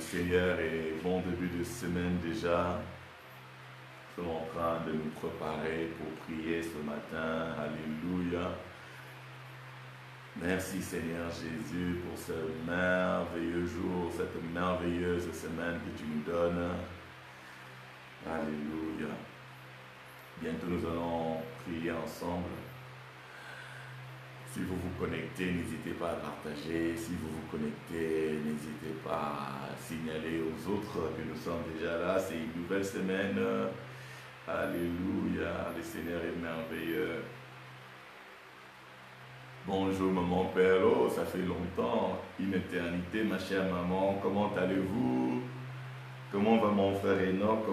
Le Seigneur est bon début de semaine déjà. Nous sommes en train de nous préparer pour prier ce matin. Alléluia. Merci Seigneur Jésus pour ce merveilleux jour, cette merveilleuse semaine que tu nous donnes. Alléluia. Bientôt nous allons prier ensemble. Si vous vous connectez, n'hésitez pas à partager. Si vous vous connectez, n'hésitez pas à signaler aux autres que nous sommes déjà là. C'est une nouvelle semaine. Alléluia. Le Seigneur est merveilleux. Bonjour maman Perlo, ça fait longtemps, une éternité ma chère maman. Comment allez-vous? Comment va mon frère Enoch?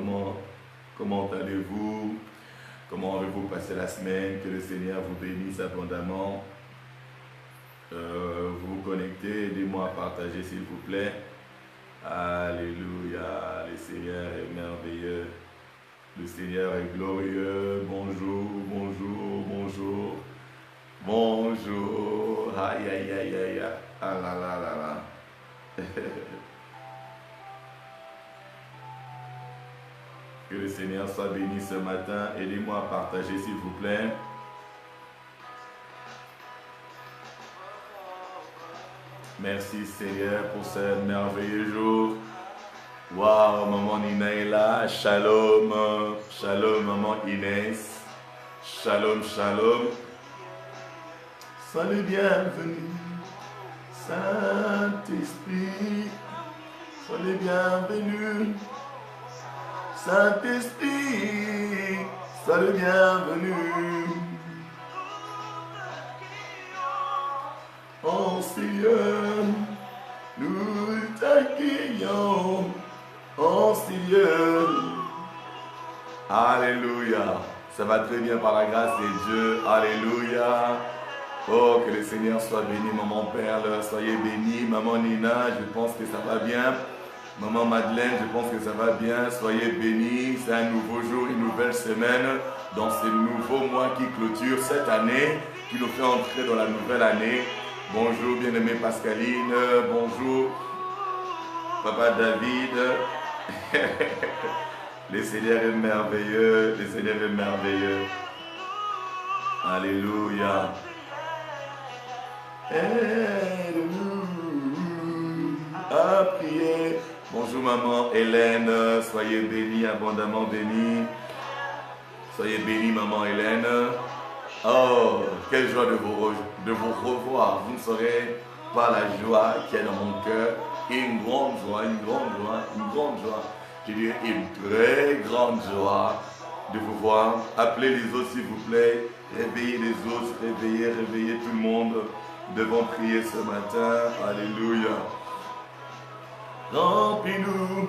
Comment allez-vous? Comment avez-vous passé la semaine? Que le Seigneur vous bénisse abondamment. Vous vous connectez, aidez-moi à partager s'il vous plaît. Alléluia, le Seigneur est merveilleux. Le Seigneur est glorieux. Bonjour, bonjour, bonjour. Bonjour. Aïe, aïe, aïe, aïe. Ah là là là là. Que le Seigneur soit béni ce matin. Aidez-moi à partager s'il vous plaît. Merci Seigneur pour ce merveilleux jour. Waouh, maman Nina est là. Shalom. Shalom, maman Inès. Shalom, shalom. Sois le bienvenu. Saint-Esprit. Sois le bienvenu. Saint-Esprit. Sois le bienvenu. Oh Seigneur, nous t'accueillons, oh Seigneur. Alléluia. Ça va très bien par la grâce de Dieu. Alléluia. Oh, que le Seigneur soit béni, maman Perle. Soyez bénis, maman Nina. Je pense que ça va bien. Maman Madeleine, je pense que ça va bien. Soyez bénis. C'est un nouveau jour, une nouvelle semaine dans ce nouveau mois qui clôture cette année, qui nous fait entrer dans la nouvelle année. Bonjour bien-aimée Pascaline, bonjour Papa David. Le Seigneur est merveilleux, le Seigneur est merveilleux. Alléluia. Aide-nous à prier. Bonjour maman Hélène, soyez bénie, abondamment bénie. Soyez bénie maman Hélène. Oh, quelle joie de vous revoir. Vous ne saurez pas la joie qu'il y a dans mon cœur. Une grande joie, une grande joie, une grande joie. Je dirais une très grande joie de vous voir. Appelez les autres s'il vous plaît. Réveillez les autres, réveillez tout le monde. Nous devons prier ce matin. Alléluia. Remplis-nous,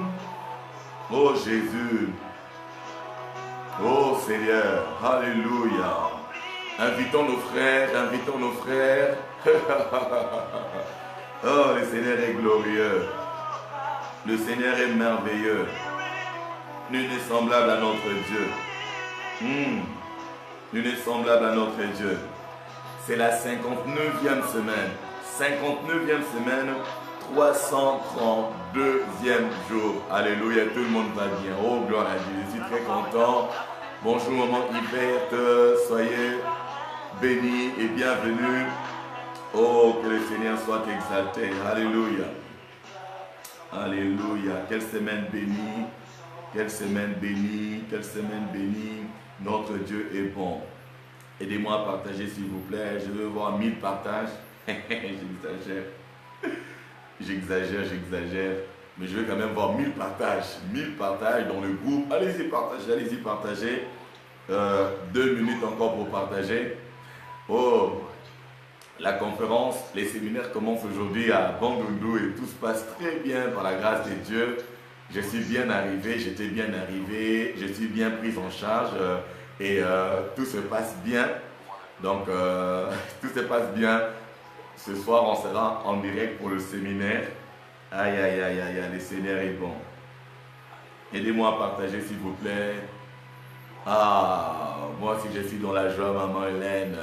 oh Jésus. Oh Seigneur. Alléluia. Invitons nos frères, invitons nos frères. Oh, le Seigneur est glorieux. Le Seigneur est merveilleux. Nul n'est semblable à notre Dieu. Nul n'est semblable à notre Dieu. C'est la 59e semaine. 59e semaine, 332e jour. Alléluia, tout le monde va bien. Oh, gloire à Dieu. Je suis très content. Bonjour, maman Yvette. Soyez bénis et bienvenue. Oh, que le Seigneur soit exalté. Alléluia. Alléluia. Quelle semaine bénie. Quelle semaine bénie. Quelle semaine bénie. Notre Dieu est bon. Aidez-moi à partager s'il vous plaît. Je veux voir 1000 partages. J'exagère. Mais je veux quand même voir 1000 partages. 1000 partages dans le groupe. Allez-y, partagez. Allez-y, partagez. 2 minutes encore pour partager. Oh, la conférence, les séminaires commencent aujourd'hui à Bandundu et tout se passe très bien par la grâce de Dieu. Je suis bien arrivé, j'étais bien arrivé, je suis bien pris en charge et tout se passe bien. Donc, tout se passe bien. Ce soir, on sera en direct pour le séminaire. Aïe, aïe, aïe, aïe, aïe, le Seigneur est bon. Aidez-moi à partager s'il vous plaît. Ah, moi aussi je suis dans la joie, maman Hélène.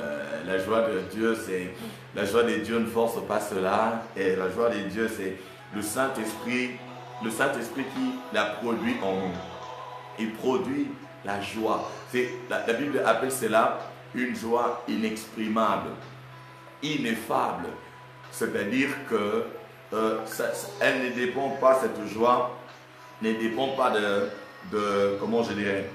La joie de Dieu, c'est... La joie de Dieu ne force pas cela. Et la joie de Dieu, c'est le Saint-Esprit le Saint-Esprit qui la produit en nous. Il produit la joie. La Bible appelle cela une joie inexprimable, ineffable. C'est-à-dire que elle ne dépend pas, cette joie ne dépend pas comment je dirais,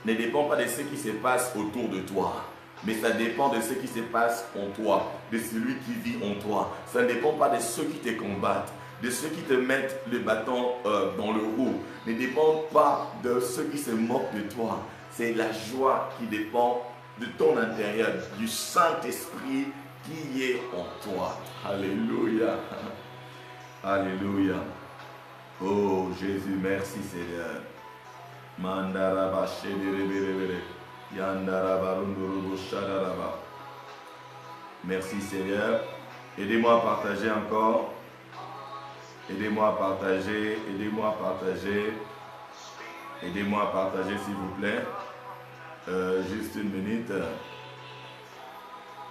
ne dépend pas de ce qui se passe autour de toi, mais ça dépend de ce qui se passe en toi, de celui qui vit en toi. Ça ne dépend pas de ceux qui te combattent, de ceux qui te mettent le bâton dans le roue, ne dépend pas de ceux qui se moquent de toi. C'est la joie qui dépend de ton intérieur, du Saint-Esprit qui est en toi. Alléluia. Alléluia. Oh Jésus, merci Seigneur. Mandaraba shederebere, yandaraba rundurubu shadaraba. Merci Seigneur. Aidez-moi à partager encore. Aidez-moi à partager. Aidez-moi à partager. Aidez-moi à partager s'il vous plaît. Juste une minute.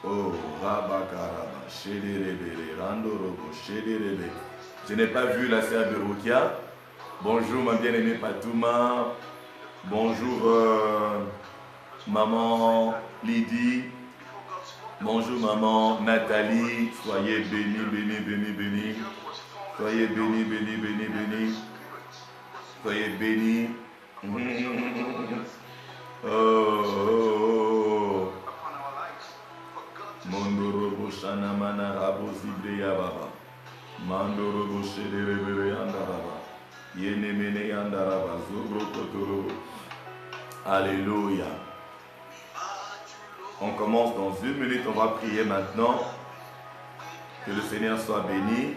Oh, Rabakaraba, shederebere, randurubu shederebere. Je n'ai pas vu la sœur de Rukia. Bonjour ma bien-aimée Patouma. Bonjour maman Lydie. Bonjour maman Nathalie. Soyez bénis, bénis, bénis, bénis. Soyez bénis, bénis, bénis, bénis. Soyez bénis. Oh. Mondoro Shana Mana Rabo Zibreya Baba. Mandoro Boshe de Rebere Yandaraba. Yenemene Yandaraba. Zubro Totoro. Alléluia. On commence dans une minute. On va prier maintenant. Que le Seigneur soit béni.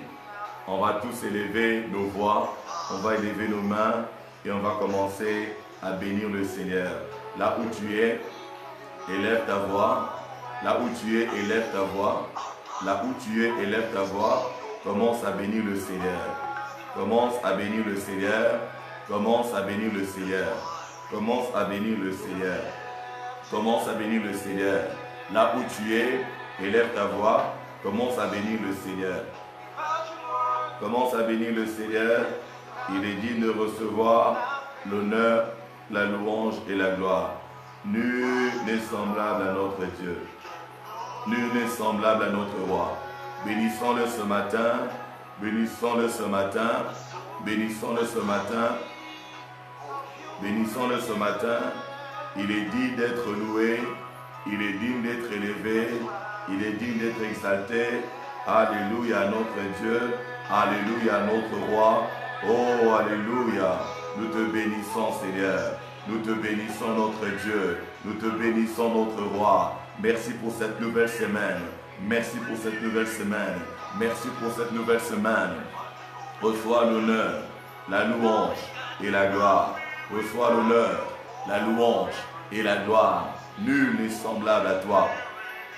On va tous élever nos voix. On va élever nos mains. Et on va commencer à bénir le Seigneur. Là où tu es, élève ta voix. Là où tu es, élève ta voix. Là où tu es, élève ta voix. Commence à bénir le Seigneur. Commence à bénir le Seigneur. Commence à bénir le Seigneur. Commence à bénir le Seigneur. Commence à bénir le Seigneur. Là où tu es, élève ta voix. Commence à bénir le Seigneur. Commence à bénir le Seigneur. Il est digne de recevoir l'honneur, la louange et la gloire. Nul n'est semblable à notre Dieu. Nul n'est semblable à notre roi. Bénissons-le ce matin. Bénissons-le ce matin. Bénissons-le ce matin. Bénissons-le ce matin. Il est digne d'être loué. Il est digne d'être élevé. Il est digne d'être exalté. Alléluia à notre Dieu. Alléluia à notre roi. Oh, alléluia. Nous te bénissons, Seigneur. Nous te bénissons, notre Dieu. Nous te bénissons, notre roi. Merci pour cette nouvelle semaine. Merci pour cette nouvelle semaine. Merci pour cette nouvelle semaine. Reçois l'honneur, la louange et la gloire. Reçois l'honneur, la louange et la gloire. Nul n'est semblable à toi.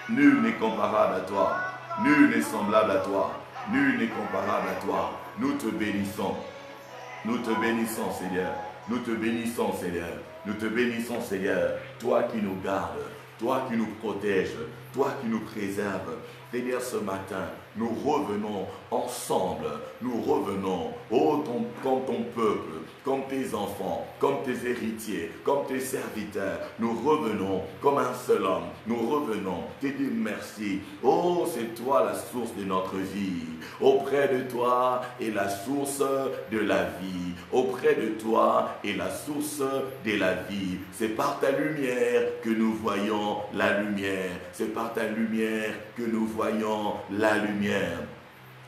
Nul n'est comparable à toi. Nul n'est semblable à toi. Nul n'est comparable à toi. Nous te bénissons. Nous te bénissons, Seigneur. Nous te bénissons, Seigneur. Nous te bénissons, Seigneur. Toi qui nous gardes, toi qui nous protèges, toi qui nous préserves. Seigneur, ce matin, nous revenons ensemble. Nous revenons, comme ton peuple, comme tes enfants, comme tes héritiers, comme tes serviteurs. Nous revenons comme un seul homme. Nous revenons, te dire merci. Oh, c'est toi la source de notre vie. Auprès de toi est la source de la vie. Auprès de toi est la source de la vie. C'est par ta lumière que nous voyons la lumière. C'est par ta lumière que nous voyons la lumière.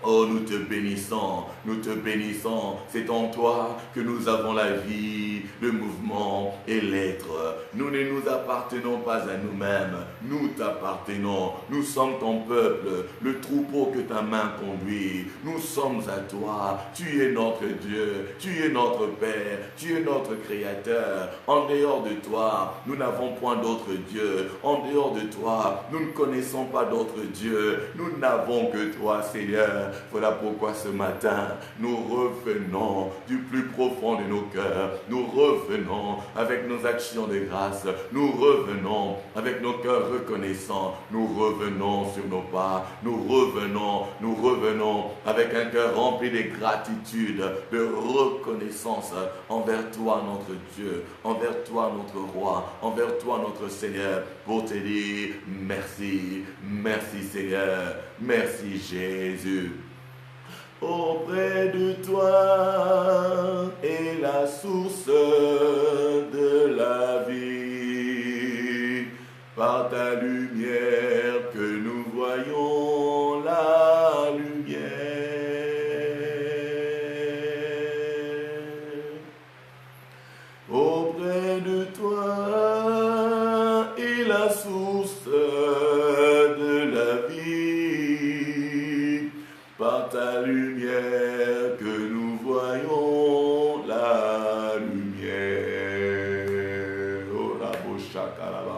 Oh, nous te bénissons, nous te bénissons. C'est en toi que nous avons la vie, le mouvement et l'être. Nous ne nous appartenons pas à nous-mêmes, nous t'appartenons. Nous sommes ton peuple, le troupeau que ta main conduit. Nous sommes à toi. Tu es notre Dieu, tu es notre Père, tu es notre Créateur. En dehors de toi, nous n'avons point d'autre Dieu. En dehors de toi, nous ne connaissons pas d'autre Dieu. Nous n'avons que toi, Seigneur. Voilà pourquoi ce matin, nous revenons du plus profond de nos cœurs. Nous revenons avec nos actions de grâce. Nous revenons avec nos cœurs reconnaissants. Nous revenons sur nos pas. Nous revenons avec un cœur rempli de gratitude, de reconnaissance envers toi, notre Dieu, envers toi, notre Roi, envers toi, notre Seigneur, pour te dire merci, merci Seigneur, merci Jésus. Auprès de toi est la source de la vie. Par ta lumière que nous voyons la lumière. Auprès de toi est la source de la vie. Par ta lumière que nous voyons la lumière. Oh, la bochakaraba.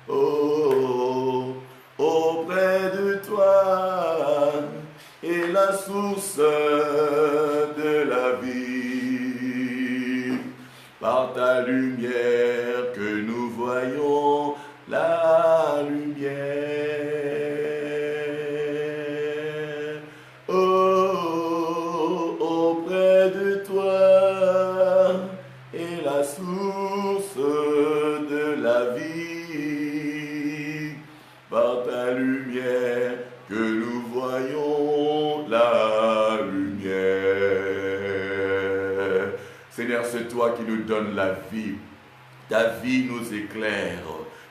Oh, auprès de toi est la source de la vie. Par ta lumière que nous voyons la lumière. Oh, auprès de toi est la source de la vie. Par ta lumière que nous voyons la lumière. Seigneur, c'est toi qui nous donnes la vie. Ta vie nous éclaire.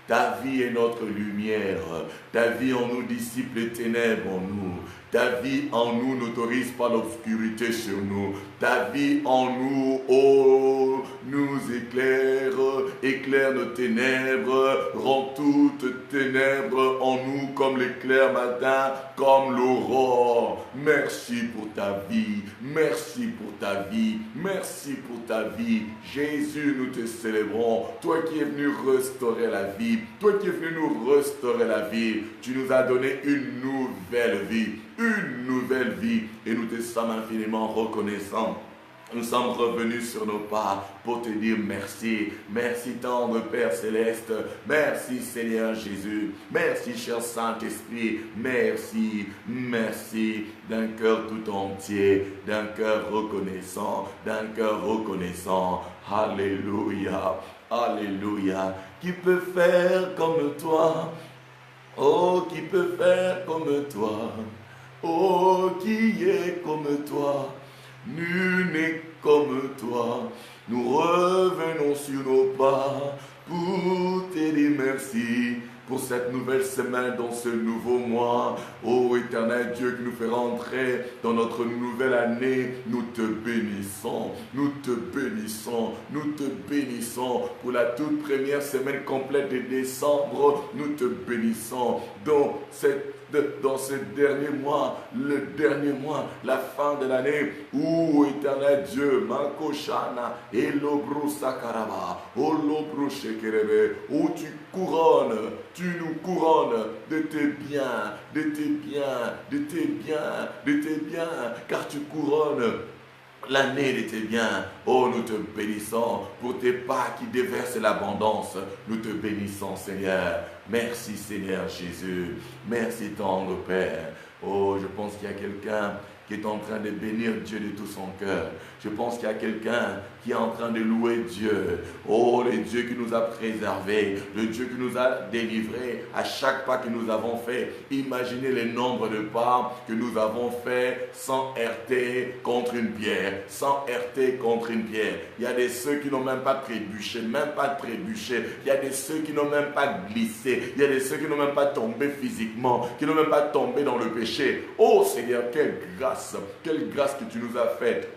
Ta vie est notre lumière. Ta vie en nous dissipe les ténèbres en nous. Ta vie en nous n'autorise pas l'obscurité sur nous. Ta vie en nous, oh, nous éclaire nos ténèbres, rend toutes ténèbres en nous comme l'éclair matin, comme l'aurore. Merci pour ta vie, merci pour ta vie, merci pour ta vie. Jésus, nous te célébrons. Toi qui es venu restaurer la vie, toi qui es venu nous restaurer la vie, tu nous as donné une nouvelle vie. Une nouvelle vie et nous te sommes infiniment reconnaissants. Nous sommes revenus sur nos pas pour te dire merci. Merci tendre Père Céleste. Merci Seigneur Jésus. Merci cher Saint-Esprit. Merci, merci d'un cœur tout entier, d'un cœur reconnaissant, d'un cœur reconnaissant. Alléluia, alléluia. Qui peut faire comme toi? Oh, qui peut faire comme toi? Oh, qui est comme toi? Nul n'est comme toi. Nous revenons sur nos pas pour te dire merci pour cette nouvelle semaine, dans ce nouveau mois. Ô éternel Dieu qui nous fait rentrer dans notre nouvelle année, nous te bénissons, nous te bénissons, nous te bénissons pour la toute première semaine complète de décembre. Nous te bénissons dans ce dernier mois, le dernier mois, la fin de l'année, où éternel Dieu, Makoshana, Elobro Sakaraba, Olobro Shekerebe, où tu nous couronnes de tes biens, de tes biens, de tes biens, de tes biens, car tu couronnes l'année de tes biens. Oh, nous te bénissons pour tes pas qui déversent l'abondance. Nous te bénissons, Seigneur. Merci, Seigneur Jésus. Merci, tendre Père. Oh, je pense qu'il y a quelqu'un qui est en train de bénir Dieu de tout son cœur. Je pense qu'il y a quelqu'un qui est en train de louer Dieu. Oh, le Dieu qui nous a préservés, le Dieu qui nous a délivrés à chaque pas que nous avons fait. Imaginez le nombre de pas que nous avons fait sans heurter contre une pierre, sans heurter contre une pierre. Il y a des ceux qui n'ont même pas trébuché, Il y a des ceux qui n'ont même pas glissé. Il y a des ceux qui n'ont même pas tombé physiquement, qui n'ont même pas tombé dans le péché. Oh Seigneur, quelle grâce que tu nous as faite.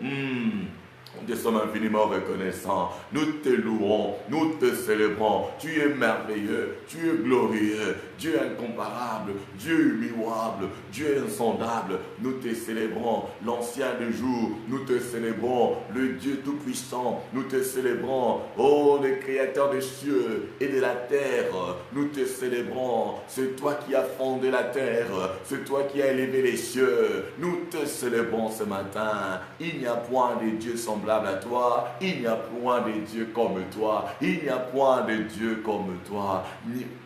Nous te sommes infiniment reconnaissants. Nous te louons, nous te célébrons. Tu es merveilleux, tu es glorieux, Dieu incomparable, Dieu immuable, Dieu insondable. Nous te célébrons, l'ancien des jours. Nous te célébrons, le Dieu tout-puissant. Nous te célébrons, oh le créateur des cieux et de la terre. Nous te célébrons, c'est toi qui as fondé la terre, c'est toi qui as élevé les cieux. Nous te célébrons ce matin. Il n'y a point de Dieu semblable à toi, il n'y a point de Dieu comme toi, il n'y a point de Dieu comme toi.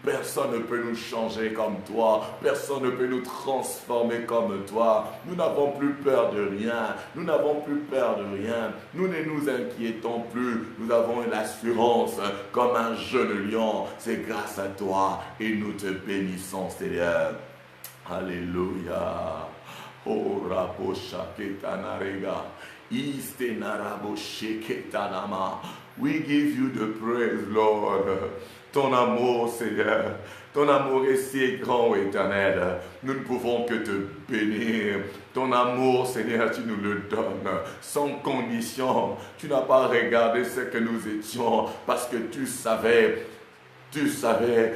Personne ne peut nous changer comme toi, personne ne peut nous transformer comme toi. Nous n'avons plus peur de rien, nous n'avons plus peur de rien, nous ne nous inquiétons plus, nous avons une assurance comme un jeune lion. C'est grâce à toi et nous te bénissons, Seigneur. Alléluia. Oh, Raposha Ketanarega. We give you the praise, Lord. Ton amour, Seigneur, ton amour est si grand, éternel. Nous ne pouvons que te bénir. Ton amour, Seigneur, tu nous le donnes sans condition. Tu n'as pas regardé ce que nous étions parce que tu savais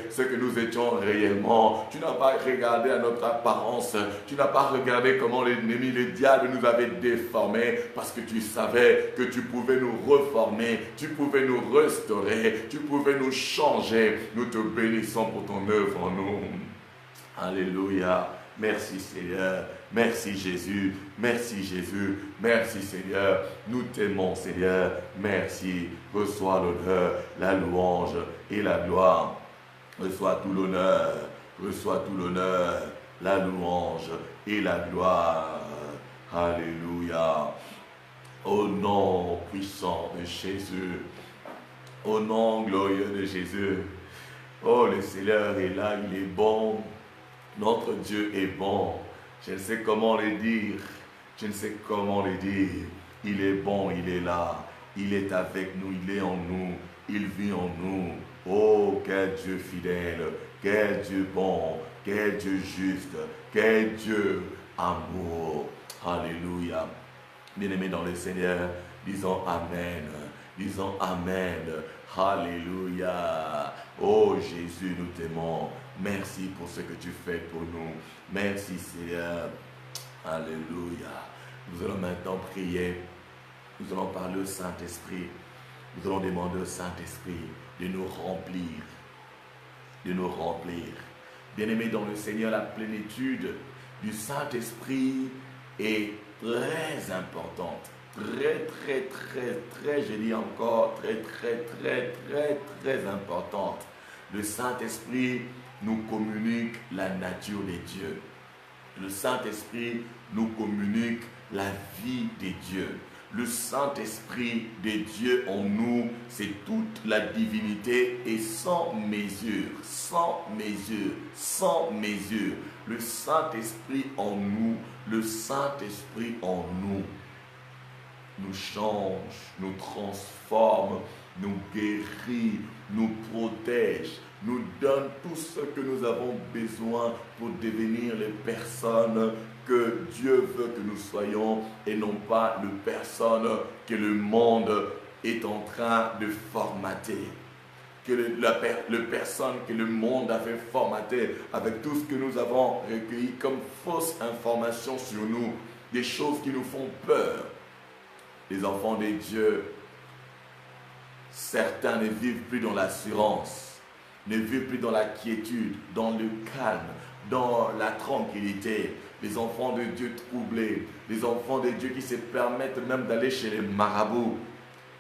ce que nous étions réellement. Tu n'as pas regardé à notre apparence. Tu n'as pas regardé comment l'ennemi, le diable nous avait déformés parce que tu savais que tu pouvais nous reformer, tu pouvais nous restaurer, tu pouvais nous changer. Nous te bénissons pour ton œuvre en nous. Alléluia. Merci Seigneur, merci Jésus, merci Jésus, merci Seigneur, nous t'aimons Seigneur, merci, reçois l'honneur, la louange et la gloire, reçois tout l'honneur, la louange et la gloire, alléluia, au nom puissant de Jésus, au nom glorieux de Jésus, oh le Seigneur est là, il est bon. Notre Dieu est bon. Je ne sais comment le dire. Il est bon, il est là. Il est avec nous, il est en nous. Il vit en nous. Oh, quel Dieu fidèle. Quel Dieu bon. Quel Dieu juste. Quel Dieu amour. Alléluia. Bien-aimés dans le Seigneur, disons Amen. Disons Amen. Alléluia. Oh Jésus, nous t'aimons. Merci pour ce que tu fais pour nous. Merci Seigneur. Alléluia. Nous allons maintenant prier. Nous allons parler au Saint-Esprit. Nous allons demander au Saint-Esprit de nous remplir. De nous remplir. Bien-aimés dans le Seigneur, la plénitude du Saint-Esprit est très importante. Très, je dis encore, très importante. Le Saint-Esprit nous communique la nature de Dieu. Le Saint-Esprit nous communique la vie de Dieu. Le Saint-Esprit de Dieu en nous, c'est toute la divinité et sans mesure. Le Saint-Esprit en nous, nous change, nous transforme, nous guérit, nous protège, nous donne tout ce que nous avons besoin pour devenir les personnes que Dieu veut que nous soyons et non pas les personnes que le monde est en train de formater. Les personnes que le monde a fait formater avec tout ce que nous avons recueilli comme fausse information sur nous, des choses qui nous font peur. Les enfants de Dieu, certains ne vivent plus dans l'assurance, ne vivent plus dans la quiétude, dans le calme, dans la tranquillité. Les enfants de Dieu troublés, les enfants de Dieu qui se permettent même d'aller chez les marabouts,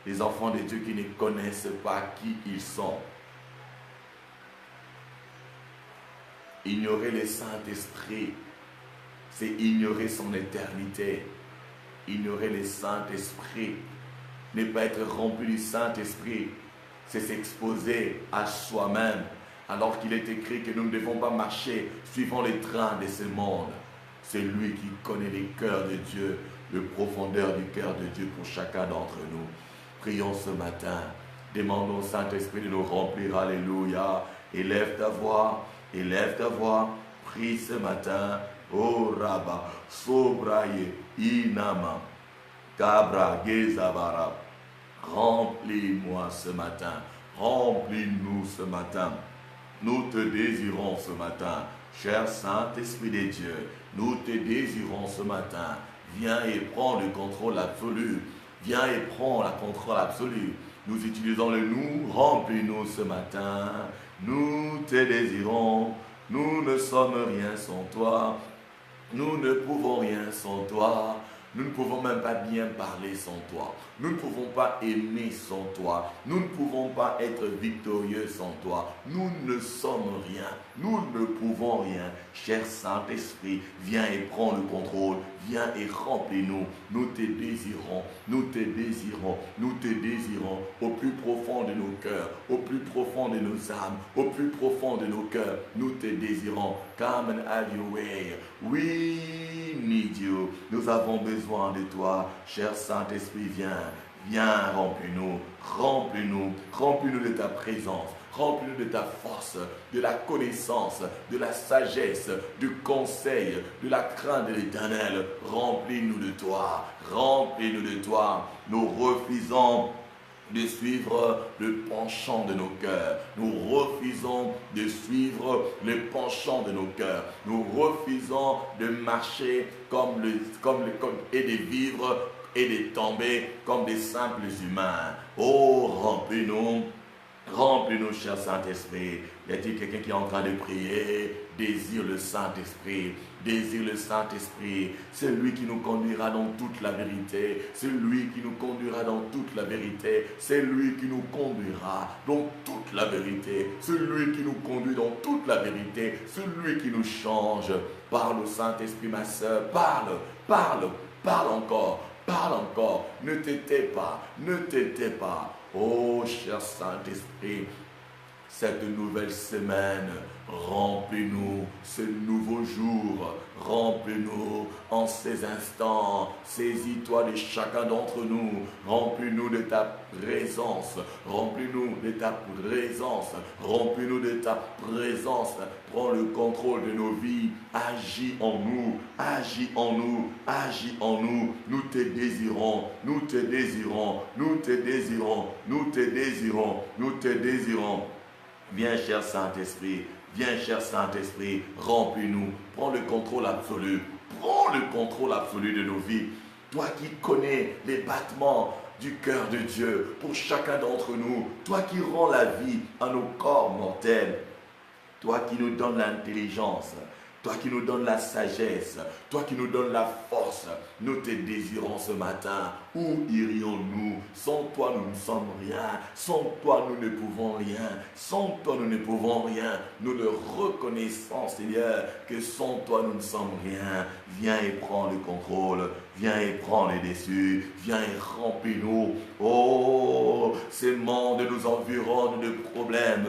les enfants de Dieu qui ne connaissent pas qui ils sont. Ignorer le Saint-Esprit, c'est ignorer son éternité. Ignorer le Saint-Esprit, ne pas être rempli du Saint-Esprit, c'est s'exposer à soi-même, alors qu'il est écrit que nous ne devons pas marcher suivant les trains de ce monde. C'est lui qui connaît les cœurs de Dieu, le profondeur du cœur de Dieu pour chacun d'entre nous. Prions ce matin, demandons au Saint-Esprit de nous remplir. Alléluia. Élève ta voix, prie ce matin. Oh Rabba, Sobraye, Inama, Kabra Gezabara. Remplis-moi ce matin. Remplis-nous ce matin. Nous te désirons ce matin. Cher Saint-Esprit de Dieu, nous te désirons ce matin. Viens et prends le contrôle absolu. Viens et prends le contrôle absolu. Nous utilisons le nous. Remplis-nous ce matin. Nous te désirons. Nous ne sommes rien sans toi. Nous ne pouvons rien sans toi. Nous ne pouvons même pas bien parler sans toi. Nous ne pouvons pas aimer sans toi. Nous ne pouvons pas être victorieux sans toi. Nous ne sommes rien. Nous ne pouvons rien. Cher Saint-Esprit, viens et prends le contrôle. Viens et remplis-nous. Nous te désirons. Nous te désirons. Nous te désirons au plus profond de nos cœurs, au plus profond de nos âmes, au plus profond de nos cœurs. Nous te désirons. Come and have your way. We need you. Nous avons besoin de toi. Cher Saint-Esprit, viens. Viens, remplis-nous. Remplis-nous. Remplis-nous de ta présence. Remplis-nous de ta force, de la connaissance, de la sagesse, du conseil, de la crainte de l'Éternel. Remplis-nous de toi. Remplis-nous de toi. Nous refusons de suivre le penchant de nos cœurs. Nous refusons de suivre le penchant de nos cœurs. Nous refusons de marcher et de vivre et de tomber comme des simples humains. Oh, remplis-nous. Remplis-nous, cher Saint-Esprit. Y a-t-il quelqu'un qui est en train de prier? Désire le Saint-Esprit. Désire le Saint-Esprit. C'est lui qui nous conduira dans toute la vérité. C'est lui qui nous conduira dans toute la vérité. C'est lui qui nous conduira dans toute la vérité. C'est lui qui nous conduit dans toute la vérité. C'est lui qui nous change. Parle au Saint-Esprit, ma soeur. Parle, parle, parle encore. Parle encore. Ne t'étais pas. Ne t'étais pas. Oh, cher Saint-Esprit, cette nouvelle semaine, remplis-nous ce nouveau jour, remplis-nous en ces instants, saisis-toi de chacun d'entre nous, remplis-nous de ta présence, remplis-nous de ta présence, remplis-nous de ta présence, prends le contrôle de nos vies, agis en nous, agis en nous, agis en nous, nous te désirons, nous te désirons, nous te désirons, nous te désirons, nous te désirons. Viens, cher Saint-Esprit, viens, cher Saint-Esprit, remplis-nous, prends le contrôle absolu, prends le contrôle absolu de nos vies. Toi qui connais les battements du cœur de Dieu pour chacun d'entre nous, toi qui rends la vie à nos corps mortels, toi qui nous donnes l'intelligence, toi qui nous donnes la sagesse, toi qui nous donnes la force, nous te désirons ce matin. Où irions-nous? Sans toi, nous ne sommes rien. Sans toi, nous ne pouvons rien. Sans toi, nous ne pouvons rien. Nous le reconnaissons, Seigneur, que sans toi, nous ne sommes rien. Viens et prends le contrôle. Viens et prends les dessus. Viens et remplis-nous. Oh, ces mondes nous environnent de problèmes.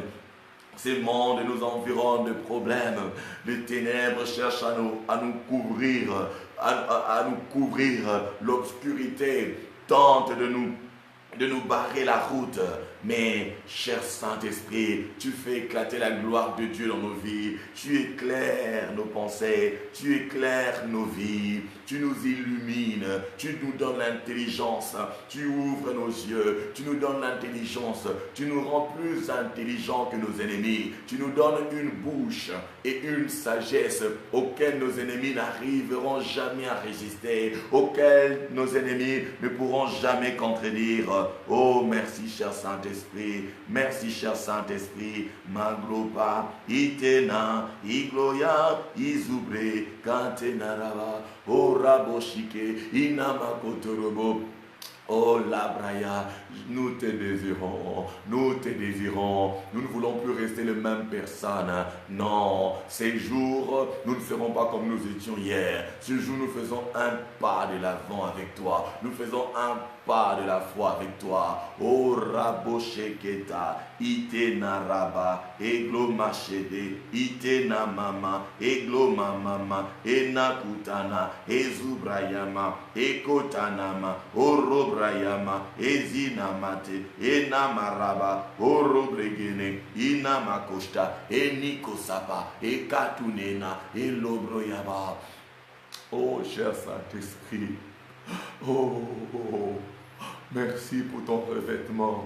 Ces mondes nous environnent de problèmes. Les ténèbres cherchent à nous couvrir, à nous couvrir. L'obscurité tente de nous barrer la route. Mais, cher Saint-Esprit, tu fais éclater la gloire de Dieu dans nos vies. Tu éclaires nos pensées, tu éclaires nos vies, tu nous illumines, tu nous donnes l'intelligence, tu ouvres nos yeux, tu nous donnes l'intelligence, tu nous rends plus intelligents que nos ennemis. Tu nous donnes une bouche et une sagesse auxquelles nos ennemis n'arriveront jamais à résister, auxquelles nos ennemis ne pourront jamais contredire. Oh, merci, cher Saint-Esprit. Merci, cher Saint-Esprit. Magloba, itena, igloya, izubre, kantenaraba, oraboshike, inamakotorobo. Oh Labraya, nous te désirons, nous te désirons. Nous ne voulons plus rester les mêmes personnes. Non, ces jours, nous ne serons pas comme nous étions hier. Ce jour, nous faisons un pas de l'avant avec toi. Nous faisons un pas de la foi avec toi. Oh Rabosheketa, Itena Raba, Eglo Machede, Itena Mama, Eglo Mama, Enakutana, Ezubrayama, Ekotanama, Orobrayama, Ezinamate, Enamaraba, Orobregene, Inamakosta, Enikosapa, Ekatunena, Elobroyaba. Oh cher Saint-Esprit, Oh, merci pour ton revêtement.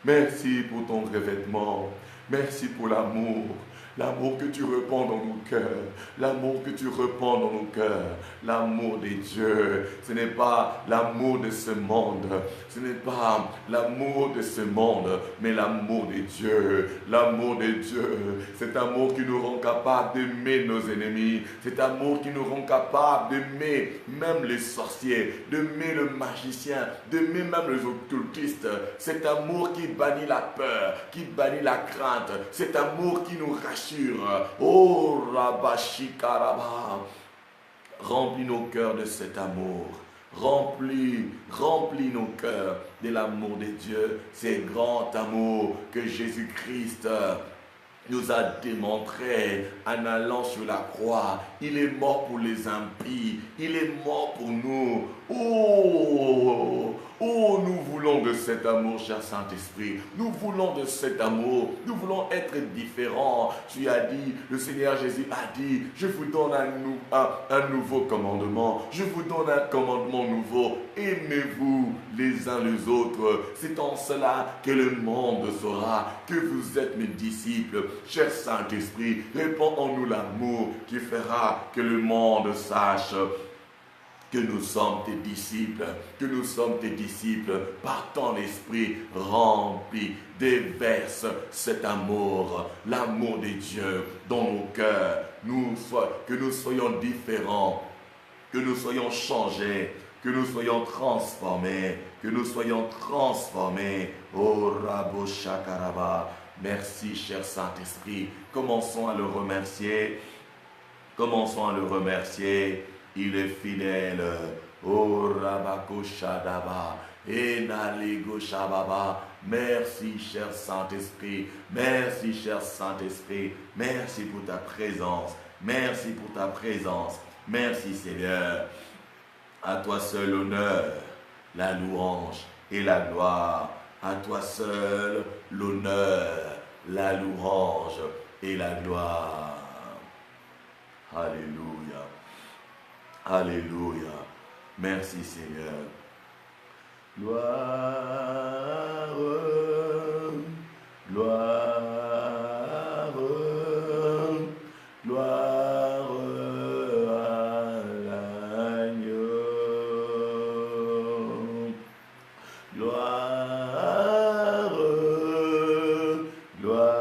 Merci pour ton revêtement. Merci pour l'amour. L'amour que tu répands dans nos cœurs. L'amour que tu répands dans nos cœurs. L'amour de Dieu. Ce n'est pas l'amour de ce monde. Ce n'est pas l'amour de ce monde, mais l'amour de Dieu. L'amour de Dieu. Cet amour qui nous rend capables d'aimer nos ennemis. Cet amour qui nous rend capables d'aimer même les sorciers, d'aimer le magicien, d'aimer même les occultistes. Cet amour qui bannit la peur, qui bannit la crainte. Cet amour qui nous rassure. Oh, Rabashikaraba, remplis nos cœurs de cet amour. Remplis nos cœurs de l'amour de Dieu, c'est grand amour que Jésus-Christ nous a démontré en allant sur la croix. Il est mort pour les impies, il est mort pour nous. Oh, nous voulons de cet amour, cher Saint-Esprit. Nous voulons de cet amour. Nous voulons être différents. Tu as dit, le Seigneur Jésus a dit, je vous donne un nouveau commandement. Je vous donne un commandement nouveau. Aimez-vous les uns les autres. C'est en cela que le monde saura que vous êtes mes disciples. Cher Saint-Esprit, répands en nous l'amour qui fera que le monde sache que nous sommes tes disciples, par ton esprit rempli, déverse cet amour, l'amour de Dieu dans nos cœurs, que nous soyons différents, que nous soyons changés, que nous soyons transformés, Oh Rabo Shakaraba, merci cher Saint-Esprit, commençons à le remercier, il est fidèle. Oh Rabako Shadaba. Enaligo Shababa. Merci cher Saint-Esprit. Merci cher Saint-Esprit. Merci pour ta présence. Merci Seigneur. À toi seul l'honneur, la louange et la gloire. À toi seul l'honneur, la louange et la gloire. Alléluia. Alléluia. Merci Seigneur. Gloire, gloire, gloire à l'agneau. Gloire, gloire,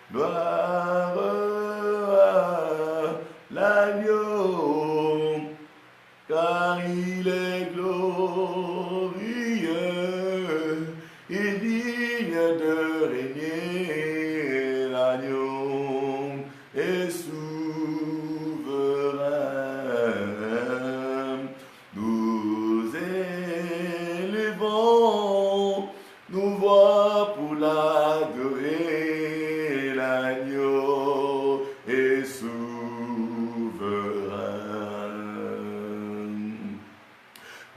gloire à l'agneau, car il est glorieux et digne de régner. L'agneau est souverain. Nous élevons nos voix pour l'adorer. L'agneau est souverain.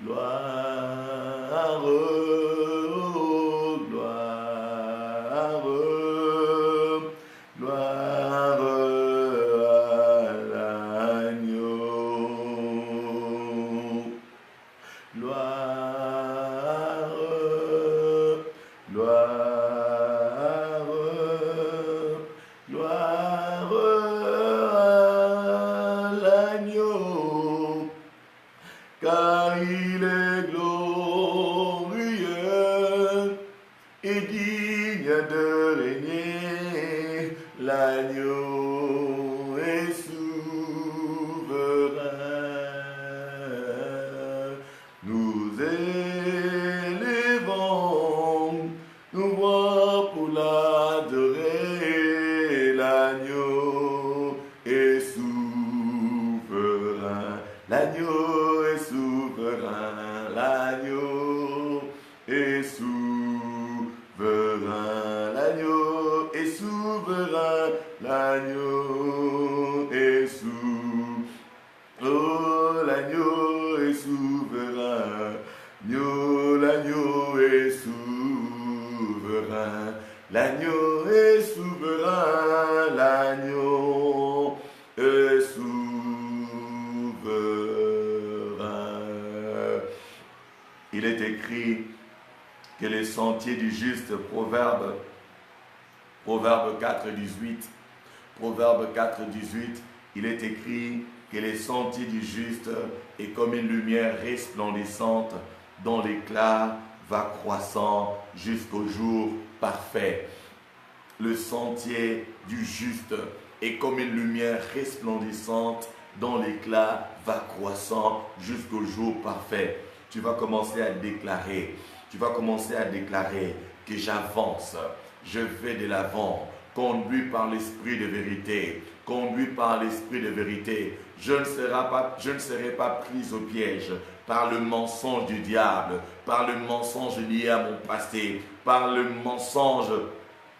Gloire, gloire, gloire à l'agneau. Gloire, gloire, gloire à l'agneau, car il est glorieux et digne de régner. L'agneau est souverain. Nous élevons nos voix pour l'adorer. L'agneau est souverain. L'agneau est souverain. L'agneau est souverain. L'agneau est souverain. L'agneau est souverain. Oh, l'agneau est souverain. L'agneau est souverain. L'agneau est souverain. L'agneau est souverain. écrit que les sentiers du juste, Proverbe 4, 18, Proverbe 4, 18, il est écrit que les sentiers du juste est comme une lumière resplendissante dont l'éclat va croissant jusqu'au jour parfait. Le sentier du juste est comme une lumière resplendissante dont l'éclat va croissant jusqu'au jour parfait. Tu vas commencer à déclarer que j'avance, je vais de l'avant, conduit par l'esprit de vérité, conduit par l'esprit de vérité. Je ne serai pas pris au piège par le mensonge du diable, par le mensonge lié à mon passé, par le mensonge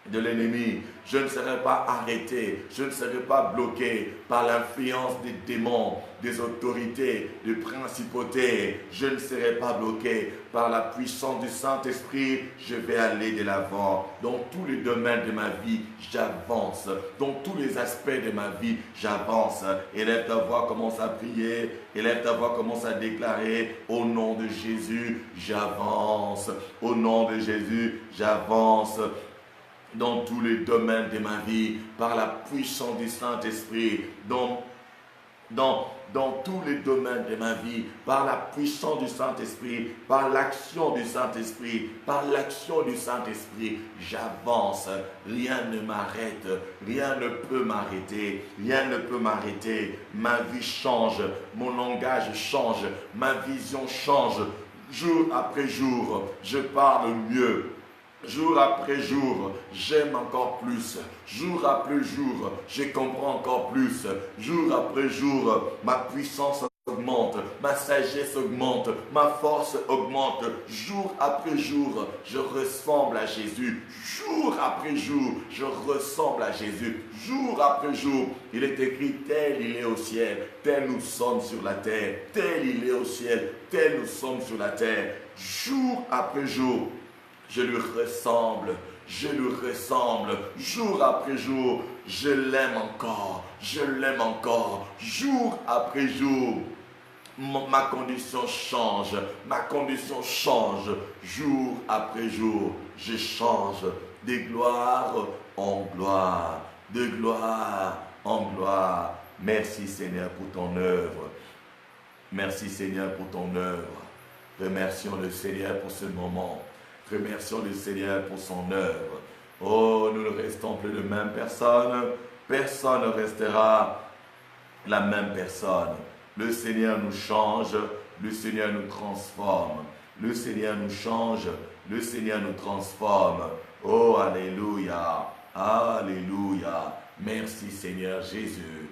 de l'ennemi. Je ne serai pas arrêté, je ne serai pas bloqué par l'influence des démons, des autorités, des principautés. Je ne serai pas bloqué par la puissance du Saint-Esprit. Je vais aller de l'avant. Dans tous les domaines de ma vie, j'avance. Dans tous les aspects de ma vie, j'avance. Élève ta voix, commence à prier. Élève ta voix, commence à déclarer: au nom de Jésus, j'avance. Au nom de Jésus, j'avance. Dans tous les domaines de ma vie, par la puissance du Saint-Esprit, dans tous les domaines de ma vie, par la puissance du Saint-Esprit, par l'action du Saint-Esprit, j'avance. Rien ne m'arrête, rien ne peut m'arrêter, Ma vie change, mon langage change, ma vision change. Jour après jour, je parle mieux. Jour après jour, j'aime encore plus. Jour après jour, je comprends encore plus. Jour après jour, ma puissance augmente, ma sagesse augmente, ma force augmente. Jour après jour, je ressemble à Jésus. Jour après jour, je ressemble à Jésus. Jour après jour, il est écrit: tel il est au ciel, tel nous sommes sur la terre. Tel il est au ciel, tel nous sommes sur la terre. Jour après jour, je lui ressemble, jour après jour, je l'aime encore, jour après jour. Ma condition change, jour après jour, je change de gloire en gloire, de gloire en gloire. Merci Seigneur pour ton œuvre, remercions le Seigneur pour ce moment. Remercions le Seigneur pour son œuvre. Oh, nous ne restons plus de même personne. Personne ne restera la même personne. Le Seigneur nous change. Le Seigneur nous transforme. Le Seigneur nous change. Le Seigneur nous transforme. Oh, alléluia. Alléluia. Merci Seigneur Jésus.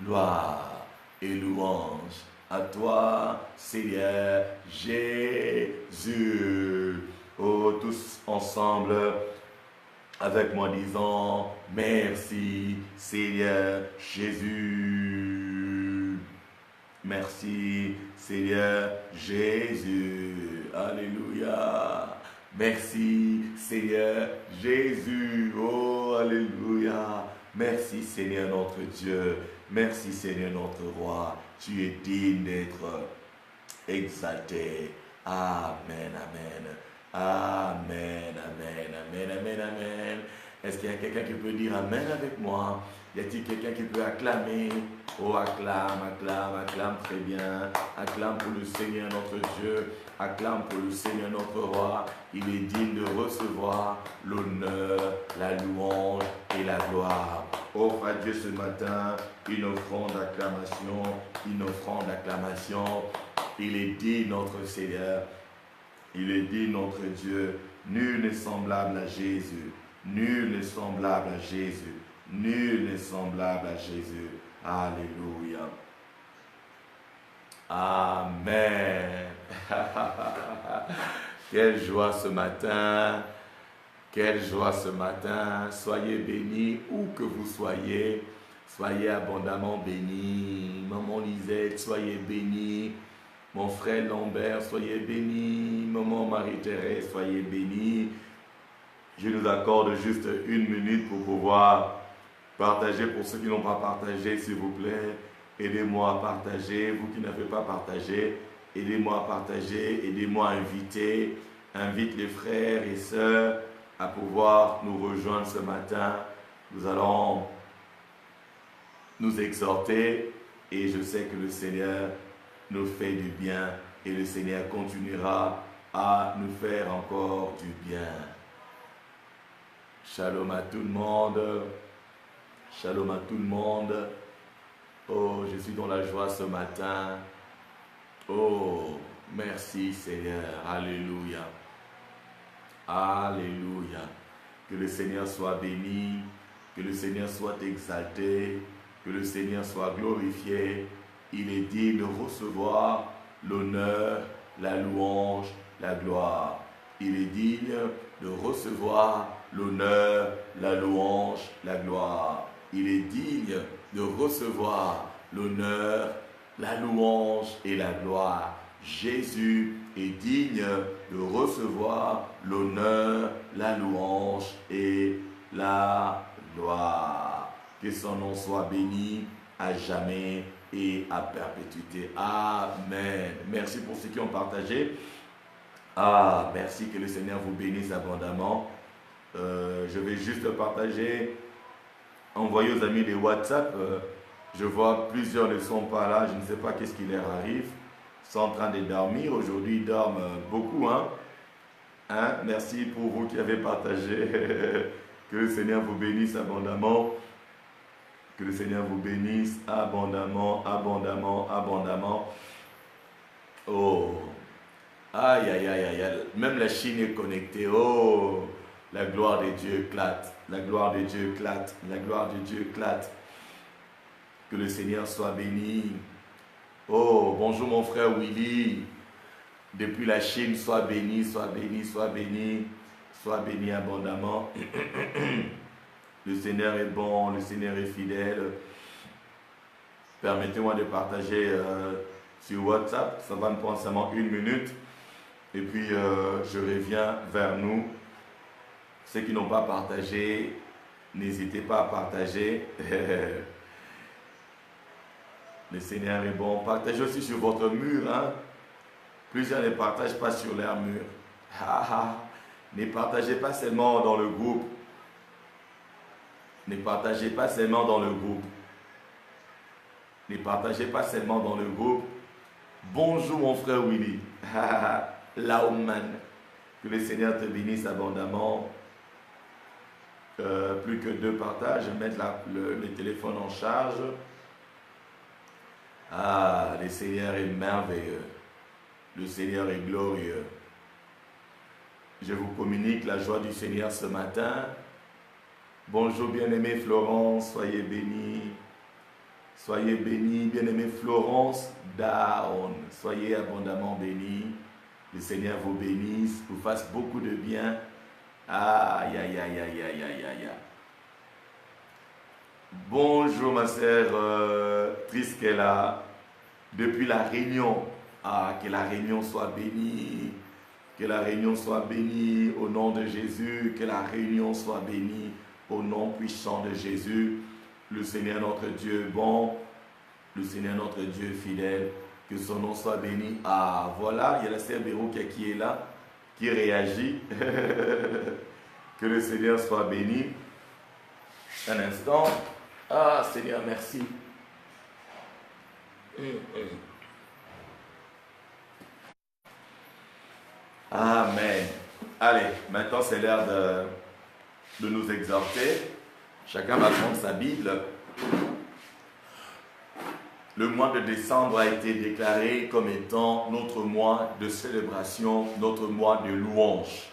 Gloire et louange à toi, Seigneur Jésus. Oh, tous ensemble, avec moi, disons: merci, Seigneur Jésus. Merci, Seigneur Jésus. Alléluia. Merci, Seigneur Jésus. Oh, alléluia. Merci, Seigneur notre Dieu. Merci, Seigneur notre Roi. Tu es digne d'être exalté. Amen, amen. Amen, amen, amen, amen, amen. Est-ce qu'il y a quelqu'un qui peut dire amen avec moi? Y a-t-il quelqu'un qui peut acclamer? Oh, acclame très bien. Acclame pour le Seigneur notre Dieu. Acclame pour le Seigneur notre Roi. Il est digne de recevoir l'honneur, la louange et la gloire. Offre à Dieu ce matin une offrande d'acclamation. Il est digne notre Seigneur. Il est digne notre Dieu. Nul n'est semblable à Jésus. Alléluia. Amen. Quelle joie ce matin. Soyez bénis où que vous soyez. Soyez abondamment bénis. Maman Lisette, soyez bénis. Mon frère Lambert, soyez bénis. Maman Marie-Thérèse, soyez bénis. Je nous accorde juste 1 minute pour pouvoir partager. Pour ceux qui n'ont pas partagé, s'il vous plaît, aidez-moi à partager. Vous qui n'avez pas partagé, aidez-moi à partager, aidez-moi à inviter. Invite les frères et sœurs à pouvoir nous rejoindre ce matin. Nous allons nous exhorter et je sais que le Seigneur nous fait du bien et le Seigneur continuera à nous faire encore du bien. Shalom à tout le monde. Shalom à tout le monde. Oh, je suis dans la joie ce matin. Oh, merci Seigneur. Alléluia. Alléluia. Que le Seigneur soit béni. Que le Seigneur soit exalté. Que le Seigneur soit glorifié. Il est digne de recevoir l'honneur, la louange, la gloire. Il est digne de recevoir l'honneur, la louange, la gloire. Il est digne de recevoir l'honneur, la louange et la gloire. Jésus est digne de recevoir l'honneur, la louange et la gloire. Que son nom soit béni à jamais et à perpétuité. Amen. Merci pour ceux qui ont partagé. Merci, que le Seigneur vous bénisse abondamment. Je vais juste partager, envoyer aux amis des WhatsApp. Je vois plusieurs ne sont pas là, je ne sais pas qu'est-ce qui leur arrive. Ils sont en train de dormir. Aujourd'hui, ils dorment beaucoup. Merci pour vous qui avez partagé. Que le Seigneur vous bénisse abondamment. Que le Seigneur vous bénisse abondamment, abondamment, abondamment. Oh, aïe, aïe, aïe, aïe, aïe. Même la Chine est connectée. Oh, la gloire de Dieu éclate. La gloire de Dieu éclate. La gloire de Dieu éclate. Que le Seigneur soit béni. Oh, bonjour mon frère Willy. Depuis la Chine, sois béni, sois béni, sois béni. Sois béni abondamment. Le Seigneur est bon, le Seigneur est fidèle. Permettez-moi de partager sur WhatsApp. Ça va me prendre seulement 1 minute. Et puis, je reviens vers nous. Ceux qui n'ont pas partagé, n'hésitez pas à partager. Le Seigneur est bon. Partagez aussi sur votre mur. Plusieurs ne partagent pas sur leur mur. Ne partagez pas seulement dans le groupe. Ne partagez pas seulement dans le groupe. Ne partagez pas seulement dans le groupe. Bonjour mon frère Willy. Lauman. Que le Seigneur te bénisse abondamment. Plus que 2 partages. Je vais mettre le téléphone en charge. Le Seigneur est merveilleux. Le Seigneur est glorieux. Je vous communique la joie du Seigneur ce matin. Bonjour bien-aimée Florence, soyez bénie. Soyez bénie, bien-aimée Florence Daon. Soyez abondamment bénie. Le Seigneur vous bénisse, vous fasse beaucoup de bien. Aïe, aïe, aïe, aïe, aïe, aïe, aïe. Bonjour ma sœur Triskela. Depuis la Réunion. Que la Réunion soit bénie. Que la Réunion soit bénie au nom de Jésus. Que la Réunion soit bénie au nom puissant de Jésus. Le Seigneur notre Dieu est bon. Le Seigneur notre Dieu est fidèle. Que son nom soit béni. Voilà, il y a la sœur Béroukia qui est là, qui réagit. Que le Seigneur soit béni. Un instant. Seigneur, merci. Amen. Allez, maintenant c'est l'heure de nous exhorter. Chacun va prendre sa Bible. Le mois de décembre a été déclaré comme étant notre mois de célébration, notre mois de louange.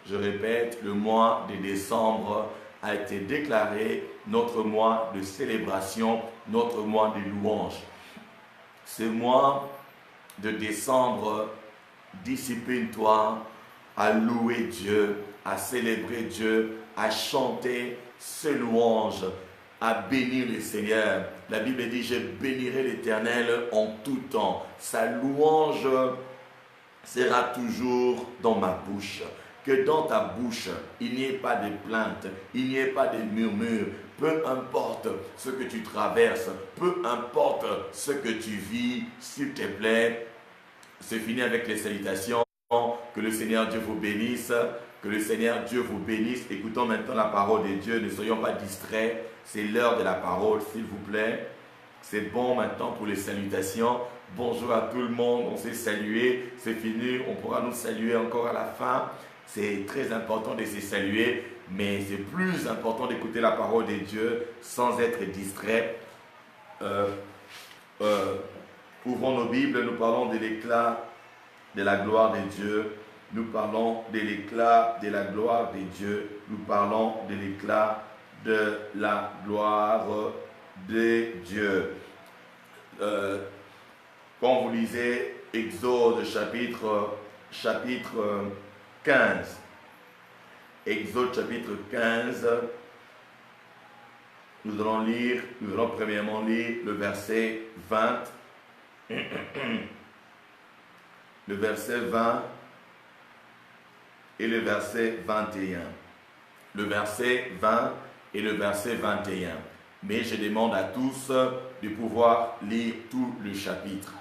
Je répète, le mois de décembre a été déclaré notre mois de célébration, notre mois de louange. Ce mois de décembre, discipline-toi à louer Dieu, à célébrer Dieu, à chanter ses louanges, à bénir le Seigneur. La Bible dit, je bénirai l'Éternel en tout temps. Sa louange sera toujours dans ma bouche. Que dans ta bouche, il n'y ait pas de plaintes, il n'y ait pas de murmures. Peu importe ce que tu traverses, peu importe ce que tu vis, s'il te plaît, c'est fini avec les salutations. Que le Seigneur Dieu vous bénisse. Que le Seigneur Dieu vous bénisse. Écoutons maintenant la parole de Dieu. Ne soyons pas distraits. C'est l'heure de la parole, s'il vous plaît. C'est bon maintenant pour les salutations. Bonjour à tout le monde. On s'est salué. C'est fini. On pourra nous saluer encore à la fin. C'est très important de se saluer. Mais c'est plus important d'écouter la parole de Dieu sans être distrait. Ouvrons nos Bibles. Nous parlons de l'éclat de la gloire de Dieu. Nous parlons de l'éclat de la gloire de Dieu. Nous parlons de l'éclat de la gloire de Dieu. Quand vous lisez Exode chapitre 15, Exode chapitre 15, nous allons premièrement lire le verset 20. Le verset 20 et le verset 21. Le verset 20 et le verset 21. Mais je demande à tous de pouvoir lire tout le chapitre.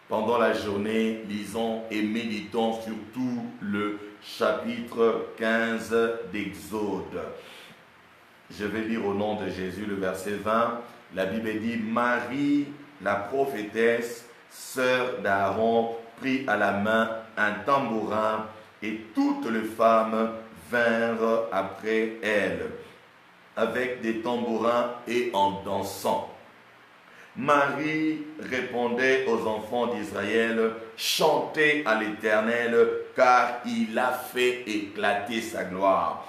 Pendant la journée, lisons et méditons sur tout le chapitre 15 d'Exode. Je vais lire au nom de Jésus le verset 20. La Bible dit, Marie, la prophétesse, sœur d'Aaron, prit à la main un tambourin et toutes les femmes vinrent après elle avec des tambourins et en dansant. Marie répondait aux enfants d'Israël, chantez à l'Éternel car il a fait éclater sa gloire.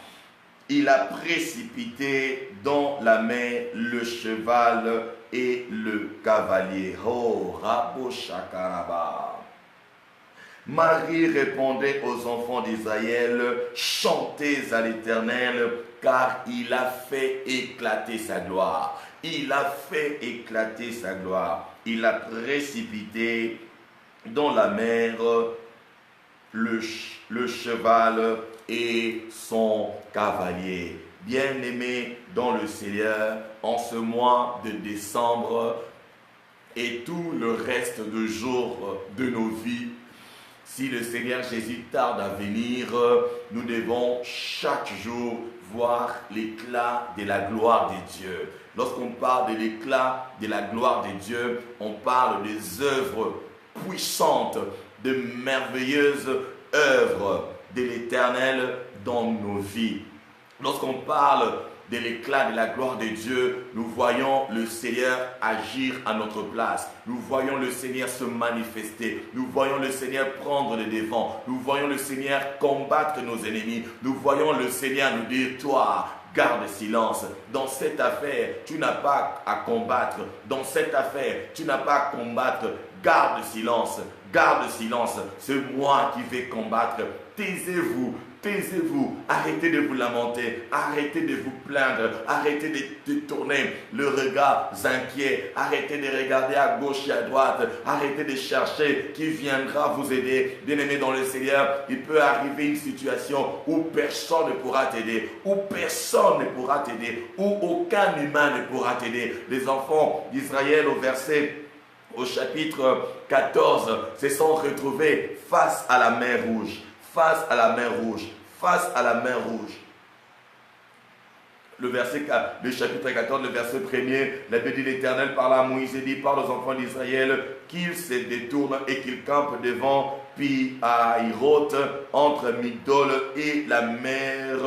Il a précipité dans la mer le cheval et le cavalier. Oh, Rabo Shakaraba. Marie répondait aux enfants d'Israël, chantez à l'Éternel, car il a fait éclater sa gloire. Il a fait éclater sa gloire. Il a précipité dans la mer le cheval et son cavalier. Bien-aimés dans le Seigneur, en ce mois de décembre et tout le reste de jours de nos vies, si le Seigneur Jésus tarde à venir, nous devons chaque jour voir l'éclat de la gloire de Dieu. Lorsqu'on parle de l'éclat de la gloire de Dieu, on parle des œuvres puissantes, de merveilleuses œuvres de l'Éternel dans nos vies. Lorsqu'on parle de l'éclat de la gloire de Dieu, nous voyons le Seigneur agir à notre place. Nous voyons le Seigneur se manifester. Nous voyons le Seigneur prendre le devant. Nous voyons le Seigneur combattre nos ennemis. Nous voyons le Seigneur nous dire, toi, garde silence. Dans cette affaire, tu n'as pas à combattre. Dans cette affaire, tu n'as pas à combattre. Garde silence. Garde silence. C'est moi qui vais combattre. Taisez-vous. Taisez-vous, arrêtez de vous lamenter, arrêtez de vous plaindre, arrêtez de tourner le regard inquiet, arrêtez de regarder à gauche et à droite, arrêtez de chercher qui viendra vous aider. Bien-aimé dans le Seigneur, il peut arriver une situation où personne ne pourra t'aider, où personne ne pourra t'aider, où aucun humain ne pourra t'aider. Les enfants d'Israël au chapitre 14 se sont retrouvés face à la mer Rouge. Face à la mer Rouge, face à la mer Rouge. Le chapitre 14, le verset 1er, la Bible dit l'Éternel parla à Moïse et dit, parle aux enfants d'Israël qu'ils se détournent et qu'ils campent devant Pi-Hahiroth entre Migdol et la mer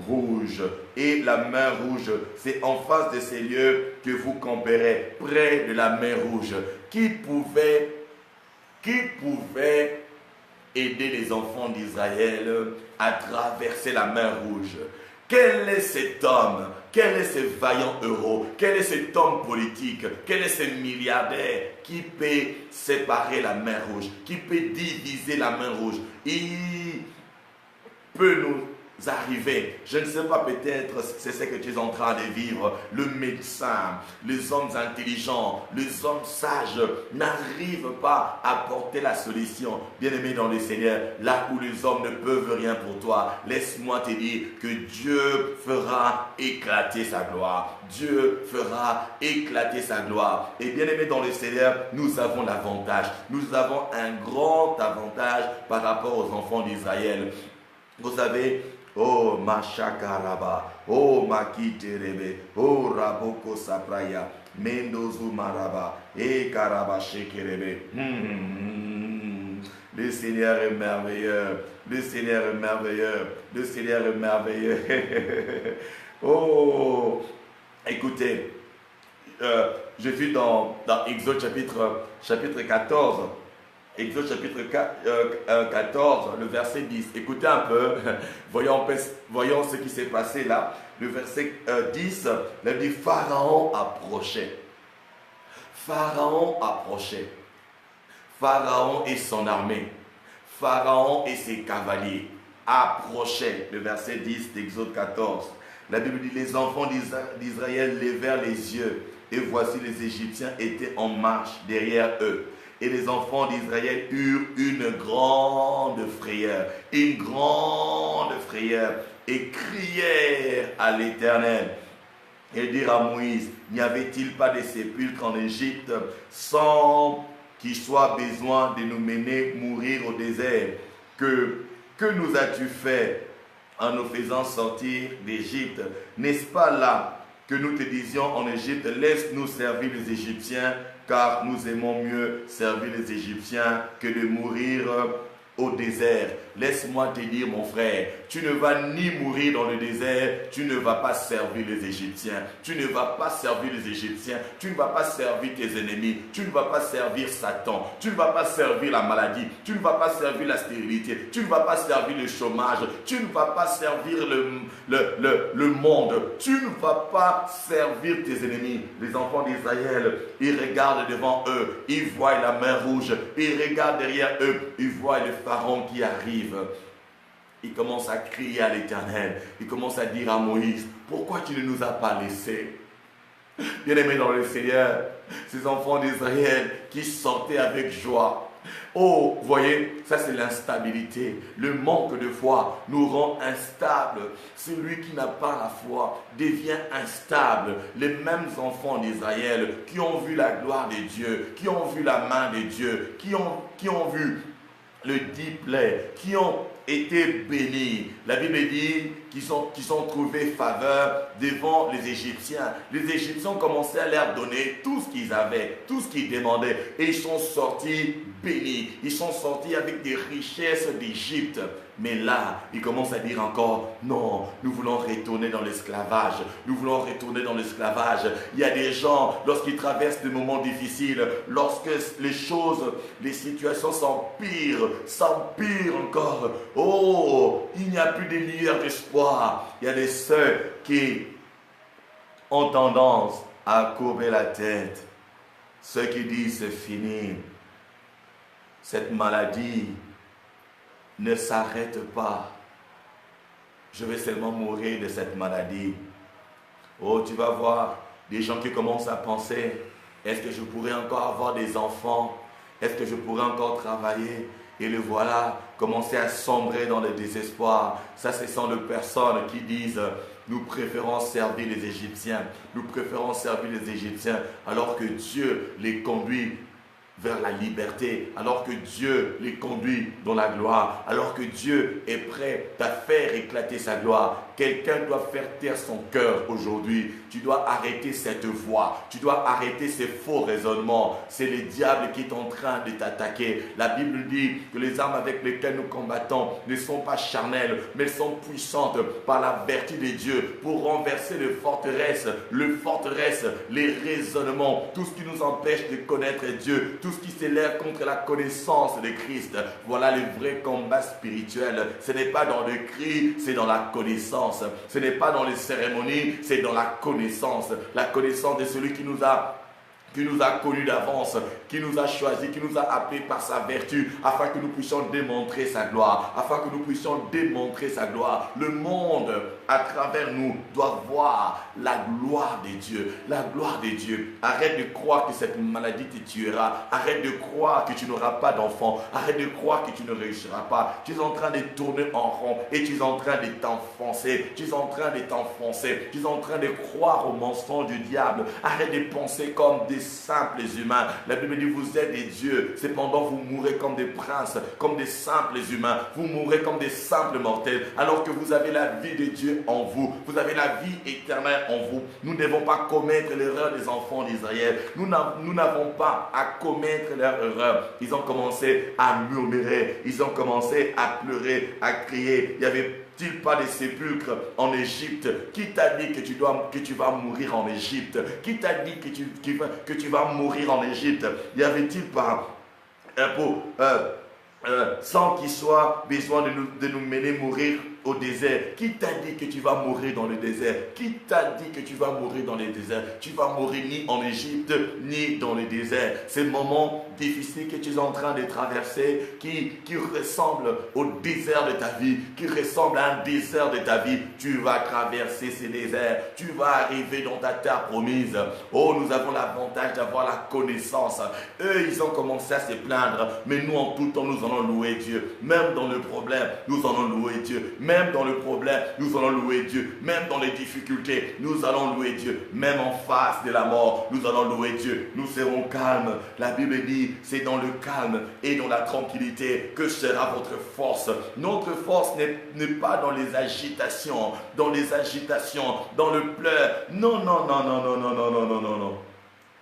Rouge. Et la mer Rouge, c'est en face de ces lieux que vous camperez, près de la mer Rouge. Qui pouvait aider les enfants d'Israël à traverser la mer Rouge? Quel est cet homme? Quel est ce vaillant héros? Quel est cet homme politique? Quel est ce milliardaire qui peut séparer la mer Rouge? Qui peut diviser la mer Rouge? Il peut nous arriver. Je ne sais pas, peut-être c'est ce que tu es en train de vivre. Le médecin, les hommes intelligents, les hommes sages n'arrivent pas à porter la solution. Bien-aimé dans le Seigneur, là où les hommes ne peuvent rien pour toi, laisse-moi te dire que Dieu fera éclater sa gloire. Dieu fera éclater sa gloire. Et bien-aimé dans le Seigneur, nous avons l'avantage. Nous avons un grand avantage par rapport aux enfants d'Israël. Vous savez, oh Machakaraba, oh Makiterebe, oh Raboko Sapraya, Mendozu Maraba, et Karaba Shekerebe. Le Seigneur est merveilleux, le Seigneur est merveilleux, le Seigneur est merveilleux. Oh, écoutez, je suis dans Exode chapitre 14. Exode chapitre 14, le verset 10. Écoutez un peu, voyons ce qui s'est passé là. Le verset 10, il dit Pharaon approchait. Pharaon approchait. Pharaon et son armée. Pharaon et ses cavaliers approchaient. Le verset 10 d'Exode 14. La Bible dit les enfants d'Israël levèrent les yeux et voici les Égyptiens étaient en marche derrière eux. Et les enfants d'Israël eurent une grande frayeur, et crièrent à l'Éternel. Et dirent à Moïse, n'y avait-il pas de sépulcre en Égypte sans qu'il soit besoin de nous mener mourir au désert? Que nous as-tu fait en nous faisant sortir d'Égypte? N'est-ce pas là que nous te disions en Égypte, laisse-nous servir les Égyptiens, car nous aimons mieux servir les Égyptiens que de mourir au désert. Laisse-moi te dire, mon frère, tu ne vas ni mourir dans le désert, tu ne vas pas servir les Égyptiens, tu ne vas pas servir les Égyptiens, tu ne vas pas servir tes ennemis, tu ne vas pas servir Satan, tu ne vas pas servir la maladie, tu ne vas pas servir la stérilité, tu ne vas pas servir le chômage, tu ne vas pas servir le monde, tu ne vas pas servir tes ennemis. Les enfants d'Israël, ils regardent devant eux, ils voient la mer rouge, ils regardent derrière eux, ils voient le Pharaon qui arrive. Il commence à crier à l'Éternel. Il commence à dire à Moïse, pourquoi tu ne nous as pas laissés? Bien-aimés dans le Seigneur, ces enfants d'Israël qui sortaient avec joie. Oh, voyez, ça c'est l'instabilité. Le manque de foi nous rend instables. Celui qui n'a pas la foi devient instable. Les mêmes enfants d'Israël qui ont vu la gloire de Dieu, qui ont vu la main de Dieu, qui ont vu le diplôme, qui ont été bénis. La Bible dit qu'ils ont trouvé faveur devant les Égyptiens. Les Égyptiens commençaient à leur donner tout ce qu'ils avaient, tout ce qu'ils demandaient. Et ils sont sortis bénis. Ils sont sortis avec des richesses d'Égypte. Mais là, ils commencent à dire encore, non, nous voulons retourner dans l'esclavage. Nous voulons retourner dans l'esclavage. Il y a des gens, lorsqu'ils traversent des moments difficiles, lorsque les situations s'empirent encore. Oh, il n'y a plus de lueur d'espoir. Il y a des ceux qui ont tendance à courber la tête. Ceux qui disent c'est fini. Cette maladie ne s'arrête pas. Je vais seulement mourir de cette maladie. Oh, tu vas voir des gens qui commencent à penser, est-ce que je pourrais encore avoir des enfants? Est-ce que je pourrais encore travailler? Et le voilà commencer à sombrer dans le désespoir. Ça, ce sont les personnes qui disent, nous préférons servir les Égyptiens. Nous préférons servir les Égyptiens alors que Dieu les conduit vers la liberté, alors que Dieu les conduit dans la gloire, alors que Dieu est prêt à faire éclater sa gloire. Quelqu'un doit faire taire son cœur aujourd'hui. Tu dois arrêter cette voix. Tu dois arrêter ces faux raisonnements. C'est le diable qui est en train de t'attaquer. La Bible dit que les armes avec lesquelles nous combattons ne sont pas charnelles, mais sont puissantes par la vertu de Dieu pour renverser les forteresses, les raisonnements, tout ce qui nous empêche de connaître Dieu, tout ce qui s'élève contre la connaissance de Christ. Voilà le vrai combat spirituel. Ce n'est pas dans le cri, c'est dans la connaissance. Ce n'est pas dans les cérémonies, c'est dans la connaissance. La connaissance de celui qui nous a qui nous a connus d'avance, qui nous a choisis, qui nous a appelés par sa vertu, afin que nous puissions démontrer sa gloire, afin que nous puissions démontrer sa gloire. Le monde, à travers nous, doit voir la gloire de Dieu, la gloire de Dieu. Arrête de croire que cette maladie te tuera, arrête de croire que tu n'auras pas d'enfant, arrête de croire que tu ne réussiras pas. Tu es en train de tourner en rond et tu es en train de t'enfoncer, tu es en train de t'enfoncer, tu es en train de croire au mensonge du diable. Arrête de penser comme des simples humains. La Bible dit, vous êtes des dieux, cependant vous mourrez comme des princes, comme des simples humains. Vous mourrez comme des simples mortels, alors que vous avez la vie de Dieu en vous. Vous avez la vie éternelle en vous. Nous ne devons pas commettre l'erreur des enfants d'Israël. Nous n'avons pas à commettre leur erreur. Ils ont commencé à murmurer, ils ont commencé à pleurer, à crier. Il y avait pas des sépulcres en Égypte? Qui t'a dit que tu vas mourir en Égypte? Qui t'a dit que tu vas mourir en Égypte? Y avait-il pas sans qu'il soit besoin de nous mener mourir au désert? Qui t'a dit que tu vas mourir dans le désert? Qui t'a dit que tu vas mourir dans le désert? Tu vas mourir ni en Égypte, ni dans le désert. Ces moments difficiles que tu es en train de traverser, qui ressemblent au désert de ta vie, qui ressemblent à un désert de ta vie, tu vas traverser ces déserts. Tu vas arriver dans ta terre promise. Oh, nous avons l'avantage d'avoir la connaissance. Eux, ils ont commencé à se plaindre, mais nous, en tout temps, nous allons louer Dieu. Même dans le problème, nous allons louer Dieu. Même dans le problème, nous allons louer Dieu. Même dans les difficultés, nous allons louer Dieu. Même en face de la mort, nous allons louer Dieu. Nous serons calmes. La Bible dit, c'est dans le calme et dans la tranquillité que sera votre force. Notre force n'est pas dans les agitations, dans le pleur. Non, non, non, non, non, non, non, non, non, non, non.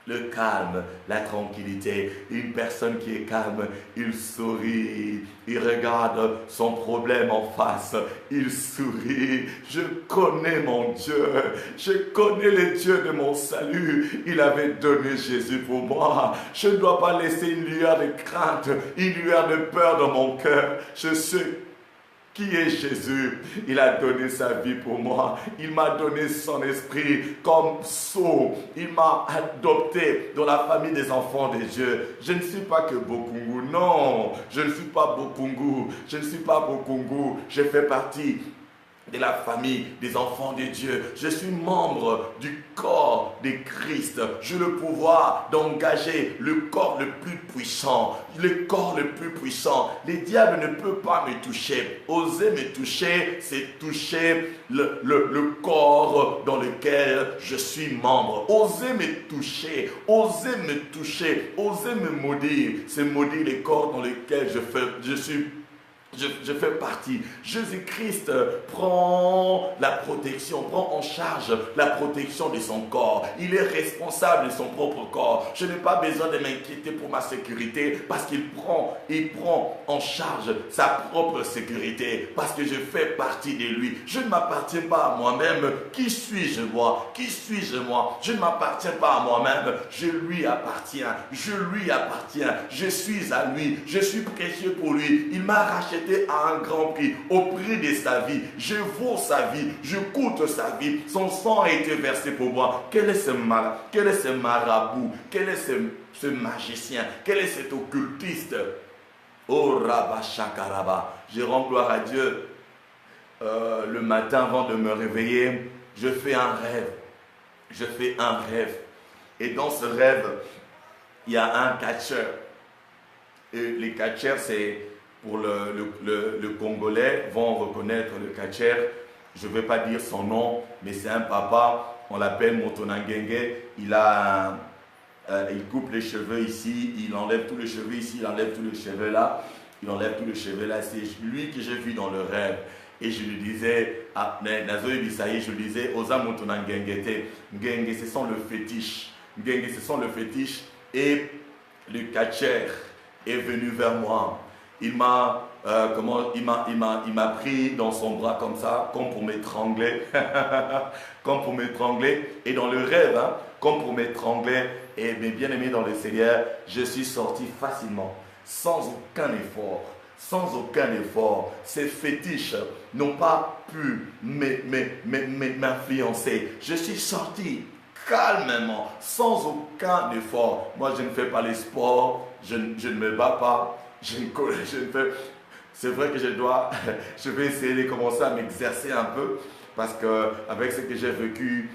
Le calme, la tranquillité. Une personne qui est calme, il sourit, il regarde son problème en face, il sourit. Je connais mon Dieu, je connais le Dieu de mon salut. Il avait donné Jésus pour moi. Je ne dois pas laisser une lueur de crainte, une lueur de peur dans mon cœur. Je sais qui est Jésus. Il a donné sa vie pour moi. Il m'a donné son esprit comme sceau. Il m'a adopté dans la famille des enfants de Dieu. Je ne suis pas que Bokungu. Non, je ne suis pas Bokungu. Je ne suis pas Bokungu. Je fais partie de la famille des enfants de Dieu. Je suis membre du corps de Christ. J'ai le pouvoir d'engager le corps le plus puissant. Le corps le plus puissant. Le diable ne peut pas me toucher. Oser me toucher, c'est toucher le corps dans lequel je suis membre. Oser me toucher, oser me toucher, oser me maudire, c'est maudire le corps dans lequel je fais partie. Jésus-Christ prend la protection, prend en charge la protection de son corps. Il est responsable de son propre corps. Je n'ai pas besoin de m'inquiéter pour ma sécurité parce qu'il prend en charge sa propre sécurité parce que je fais partie de lui. Je ne m'appartiens pas à moi-même. Qui suis-je moi? Qui suis-je moi? Je ne m'appartiens pas à moi-même. Je lui appartiens. Je lui appartiens. Je suis à lui. Je suis précieux pour lui. Il m'a racheté à un grand prix, au prix de sa vie. Je vaux sa vie, je coûte sa vie. Son sang a été versé pour moi. Quel est ce marabout? Quel est ce magicien? Quel est cet occultiste? Oh Rabba Shakaraba. Je rends gloire à Dieu. Le matin avant de me réveiller, je fais un rêve. Je fais un rêve. Et dans ce rêve, il y a un catcheur. Et les catcheurs, c'est pour le Congolais, vont reconnaître le catcheur. Je ne vais pas dire son nom, mais c'est un papa, on l'appelle Motonangenge. Il coupe les cheveux ici, il enlève tous les cheveux ici, il enlève tous les cheveux là, il enlève tous les cheveux là. C'est lui que j'ai vu dans le rêve. Et je lui disais, je lui disais, Oza Motonangenge, Ngenge, ce sont le fétiche. Ngenge, ce sont le fétiche. Et le catcheur est venu vers moi. Il m'a pris dans son bras comme ça, comme pour m'étrangler, comme pour m'étrangler. Et dans le rêve, comme pour m'étrangler. Et mes bien-aimés dans le Seigneur, je suis sorti facilement, sans aucun effort. Sans aucun effort. Ces fétiches n'ont pas pu m'influencer. Je suis sorti calmement, sans aucun effort. Moi, je ne fais pas les sports, je ne me bats pas, je ne fais... C'est vrai que je vais essayer de commencer à m'exercer un peu, parce qu'avec ce que j'ai vécu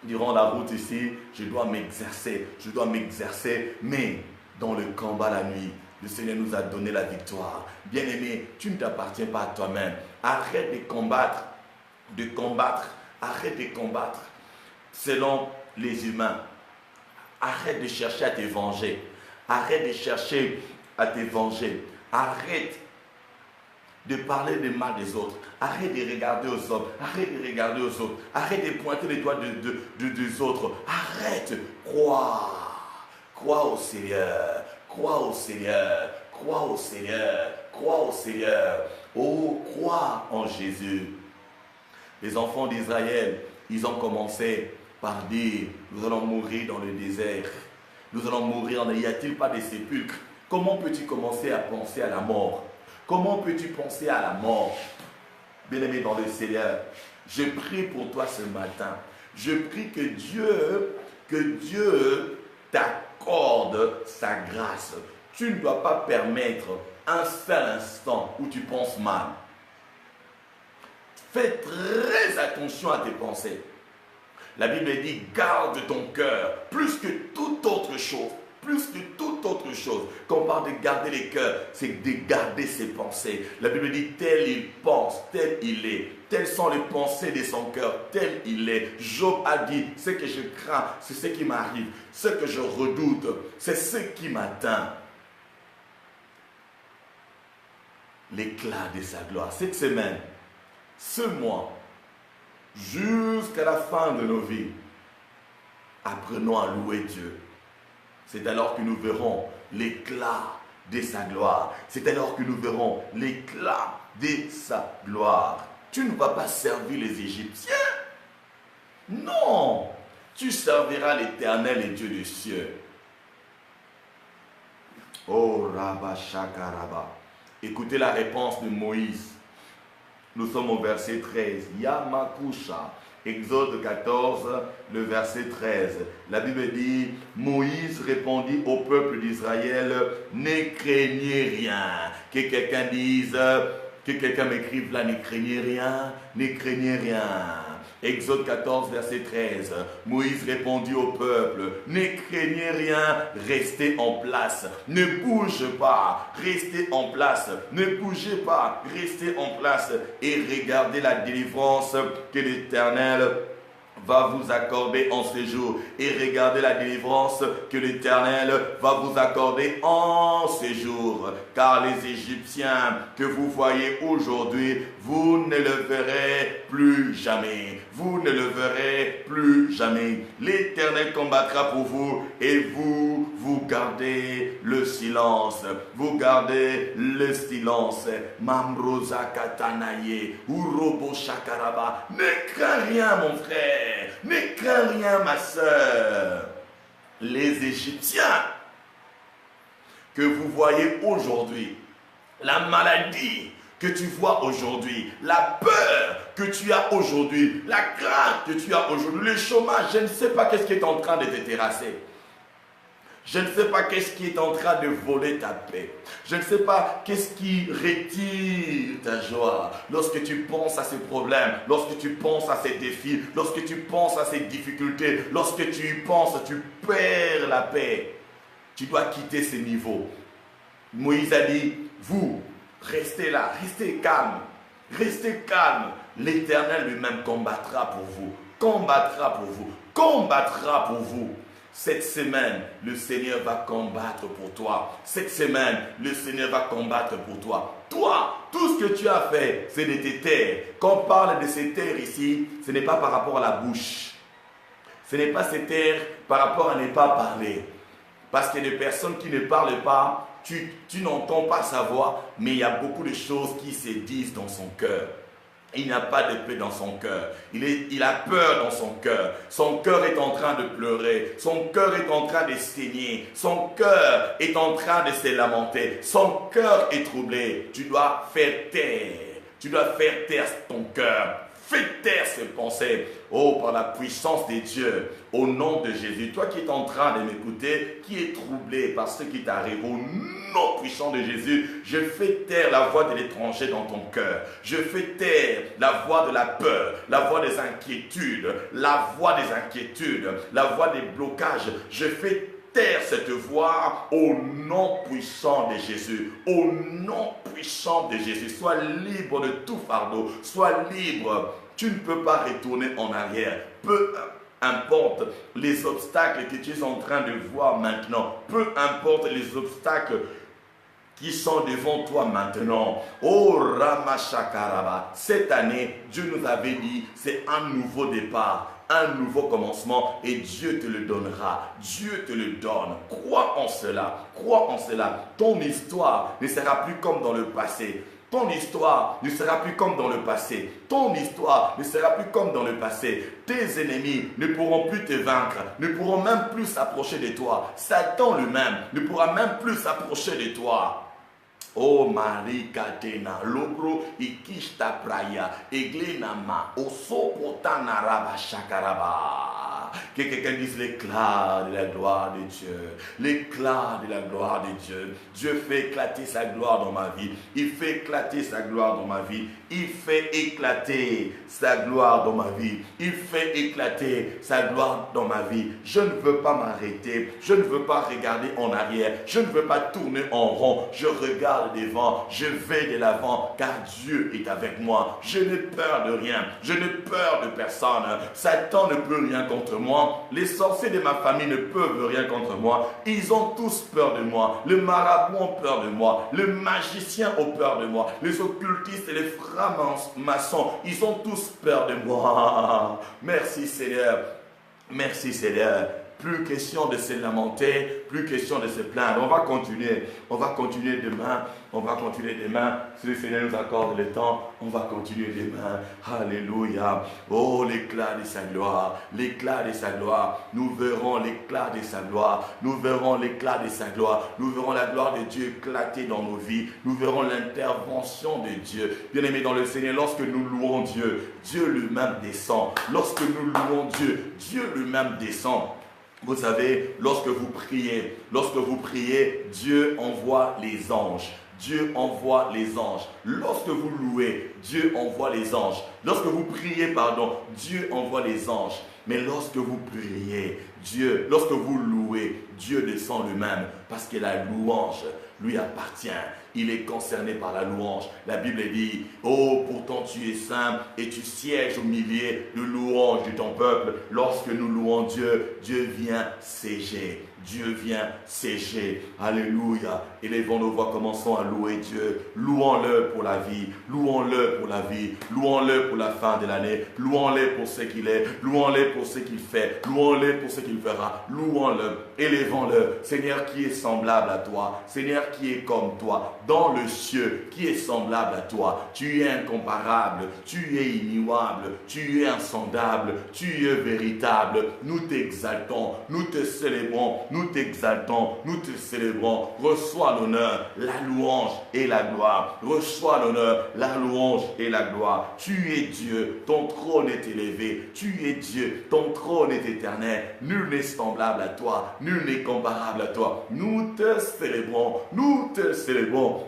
durant la route ici, je dois m'exercer, mais dans le combat la nuit, le Seigneur nous a donné la victoire. Bien-aimé, tu ne t'appartiens pas à toi-même. Arrête de combattre, arrête de combattre selon les humains. Arrête de chercher à te venger. Arrête de parler du mal des autres. Arrête de regarder aux hommes. Arrête de pointer les doigts des autres. Arrête. Crois au Seigneur. Oh, crois en Jésus. Les enfants d'Israël, ils ont commencé par dire, nous allons mourir dans le désert. Nous allons mourir, n'y a-t-il pas de sépulcre? Comment peux-tu commencer à penser à la mort? Comment peux-tu penser à la mort? Bien-aimé dans le Seigneur, je prie pour toi ce matin. Je prie que Dieu t'accorde sa grâce. Tu ne dois pas permettre un seul instant où tu penses mal. Fais très attention à tes pensées. La Bible dit, garde ton cœur plus que toute autre chose. Quand on parle de garder les cœurs, c'est de garder ses pensées. La Bible dit, tel il pense, tel il est. Telles sont les pensées de son cœur, tel il est. Job a dit, ce que je crains, c'est ce qui m'arrive. Ce que je redoute, c'est ce qui m'atteint. L'éclat de sa gloire. Cette semaine, ce mois, jusqu'à la fin de nos vies, apprenons à louer Dieu. C'est alors que nous verrons l'éclat de sa gloire. C'est alors que nous verrons l'éclat de sa gloire. Tu ne vas pas servir les Égyptiens. Non, tu serviras l'Éternel et Dieu des cieux. Oh, Rabba Shakaraba. Écoutez la réponse de Moïse. Nous sommes au verset 13. Yamakusha. Exode 14, le verset 13. La Bible dit, Moïse répondit au peuple d'Israël, ne craignez rien. Que quelqu'un dise, que quelqu'un m'écrive là, ne craignez rien, ne craignez rien. Exode 14, verset 13. Moïse répondit au peuple, ne craignez rien, restez en place. Ne bougez pas, restez en place. Ne bougez pas, restez en place. Et regardez la délivrance que l'Éternel va vous accorder en ce jour. Et regardez la délivrance que l'Éternel va vous accorder en ce jour. Car les Égyptiens que vous voyez aujourd'hui, vous ne le verrez plus jamais. Vous ne le verrez plus jamais. L'Éternel combattra pour vous et vous gardez le silence. Vous gardez le silence. Mamroza katanaye, urobo shakaraba. Ne crains rien, mon frère. Ne crains rien, ma soeur. Les Égyptiens que vous voyez aujourd'hui, la maladie que tu vois aujourd'hui, la peur que tu as aujourd'hui, la crainte que tu as aujourd'hui, le chômage, je ne sais pas qu'est-ce qui est en train de te terrasser. Je ne sais pas qu'est-ce qui est en train de voler ta paix. Je ne sais pas qu'est-ce qui retire ta joie. Lorsque tu penses à ces problèmes, lorsque tu penses à ces défis, lorsque tu penses à ces difficultés, lorsque tu y penses, tu perds la paix. Tu dois quitter ces niveaux. Moïse a dit, vous, restez là, restez calme. Restez calme. L'Éternel lui-même combattra pour vous. Combattra pour vous. Combattra pour vous. Cette semaine, le Seigneur va combattre pour toi. Cette semaine, le Seigneur va combattre pour toi. Toi, tout ce que tu as fait, c'est de te taire. Quand on parle de se taire ici, ce n'est pas par rapport à la bouche. Ce n'est pas se taire par rapport à ne pas parler. Parce qu'il y a des personnes qui ne parlent pas, tu n'entends pas sa voix, mais il y a beaucoup de choses qui se disent dans son cœur. Il n'a pas de paix dans son cœur. Il a peur dans son cœur. Son cœur est en train de pleurer. Son cœur est en train de saigner. Son cœur est en train de se lamenter. Son cœur est troublé. Tu dois faire taire. Tu dois faire taire ton cœur. Fais taire ces pensées. Oh, par la puissance des dieux, au nom de Jésus. Toi qui es en train de m'écouter, qui est troublé par ce qui t'arrive, au nom puissant de Jésus, je fais taire la voix de l'étranger dans ton cœur. Je fais taire la voix de la peur, la voix des inquiétudes, la voix des inquiétudes, la voix des blocages. Je fais taire cette voix au nom puissant de Jésus. Au nom puissant de Jésus. Sois libre de tout fardeau. Sois libre. Tu ne peux pas retourner en arrière. Peu importe les obstacles que tu es en train de voir maintenant. Peu importe les obstacles qui sont devant toi maintenant. Oh Ramashakaraba. Cette année, Dieu nous avait dit, c'est un nouveau départ. Un nouveau commencement et Dieu te le donnera. Dieu te le donne. Crois en cela. Crois en cela. Ton histoire ne sera plus comme dans le passé. Ton histoire ne sera plus comme dans le passé. Ton histoire ne sera plus comme dans le passé. Tes ennemis ne pourront plus te vaincre, ne pourront même plus s'approcher de toi. Satan lui-même ne pourra même plus s'approcher de toi. Oh Marie Katena, Logro Ikishta Praya, Eglenama, Osopotana Raba Shakaraba. Que quelqu'un dise l'éclat de la gloire de Dieu. L'éclat de la gloire de Dieu. Dieu fait éclater sa gloire dans ma vie. Il fait éclater sa gloire dans ma vie. Il fait éclater sa gloire dans ma vie. Il fait éclater sa gloire dans ma vie. Je ne veux pas m'arrêter. Je ne veux pas regarder en arrière. Je ne veux pas tourner en rond. Je regarde devant. Je vais de l'avant car Dieu est avec moi. Je n'ai peur de rien. Je n'ai peur de personne. Satan ne peut rien contre moi. Les sorciers de ma famille ne peuvent rien contre moi. Ils ont tous peur de moi. Les marabouts ont peur de moi. Les magiciens ont peur de moi. Les occultistes et les francs-maçons, ils ont tous peur de moi. Merci Seigneur. Merci Seigneur. Plus question de se lamenter, plus question de se plaindre. On va continuer demain. On va continuer demain. Si le Seigneur nous accorde le temps, on va continuer demain. Alléluia. Oh, l'éclat de sa gloire. L'éclat de sa gloire. Nous verrons l'éclat de sa gloire. Nous verrons l'éclat de sa gloire. Nous verrons la gloire de Dieu éclater dans nos vies. Nous verrons l'intervention de Dieu. Bien-aimés dans le Seigneur, lorsque nous louons Dieu, Dieu lui-même descend. Lorsque nous louons Dieu, Dieu lui-même descend. Vous savez, lorsque vous priez, Dieu envoie les anges. Dieu envoie les anges. Lorsque vous louez, Dieu envoie les anges. Lorsque vous priez, Dieu envoie les anges. Mais lorsque vous priez, lorsque vous louez, Dieu descend lui-même parce que la louange lui appartient. Il est concerné par la louange. La Bible dit, oh, pourtant tu es saint et tu sièges au milieu de louanges de ton peuple. Lorsque nous louons Dieu, Dieu vient siéger. Dieu vient siéger. Alléluia. Élevons nos voix, commençons à louer Dieu. Louons-le pour la vie. Louons-le pour la vie. Louons-le pour la fin de l'année. Louons-le pour ce qu'il est. Louons-le pour ce qu'il fait. Louons-le pour ce qu'il fera. Louons-le. Élevons-le. Seigneur, qui est semblable à toi. Seigneur, qui est comme toi. Dans le cieux, qui est semblable à toi. Tu es incomparable. Tu es immuable. Tu es insondable. Tu es véritable. Nous t'exaltons. Nous te célébrons. Nous t'exaltons, nous te célébrons. Reçois l'honneur, la louange et la gloire. Reçois l'honneur, la louange et la gloire. Tu es Dieu, ton trône est élevé. Tu es Dieu, ton trône est éternel. Nul n'est semblable à toi, nul n'est comparable à toi. Nous te célébrons, nous te célébrons.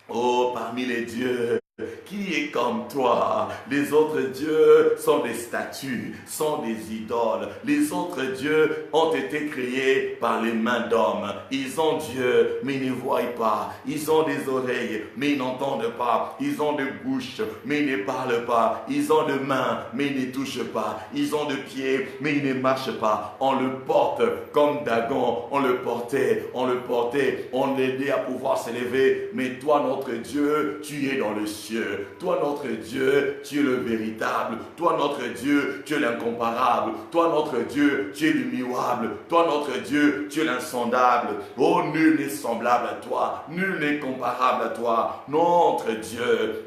Oh, parmi les dieux, qui est comme toi? Les autres dieux sont des statues, sont des idoles. Les autres dieux ont été créés par les mains d'hommes. Ils ont Dieu, mais ils ne voient pas. Ils ont des oreilles, mais ils n'entendent pas. Ils ont des bouches, mais ils ne parlent pas. Ils ont des mains, mais ils ne touchent pas. Ils ont des pieds, mais ils ne marchent pas. On le porte comme Dagon. On le portait, on l'aidait à pouvoir s'élever. Mais toi, notre Dieu, tu es dans le ciel. Toi notre Dieu, tu es le véritable. Toi notre Dieu, tu es l'incomparable. Toi notre Dieu, tu es l'immuable. Toi notre Dieu, tu es l'insondable. Oh, nul n'est semblable à toi. Nul n'est comparable à toi. Notre Dieu,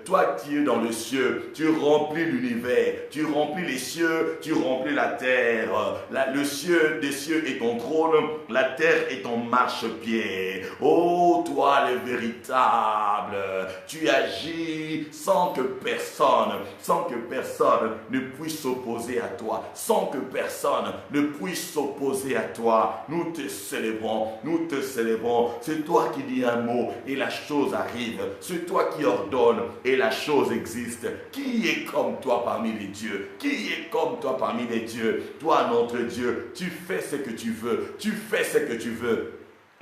toi qui es dans le ciel, tu remplis l'univers. Tu remplis les cieux, tu remplis la terre. Le ciel des cieux est ton trône. La terre est ton marchepied. Oh, toi le véritable. Tu agis sans que personne ne puisse s'opposer à toi, sans que personne ne puisse s'opposer à toi. Nous te célébrons, nous te célébrons. C'est toi qui dis un mot et la chose arrive. C'est toi qui ordonnes et la chose existe. Qui est comme toi parmi les dieux? Qui est comme toi parmi les dieux? Toi, notre Dieu, tu fais ce que tu veux. Tu fais ce que tu veux.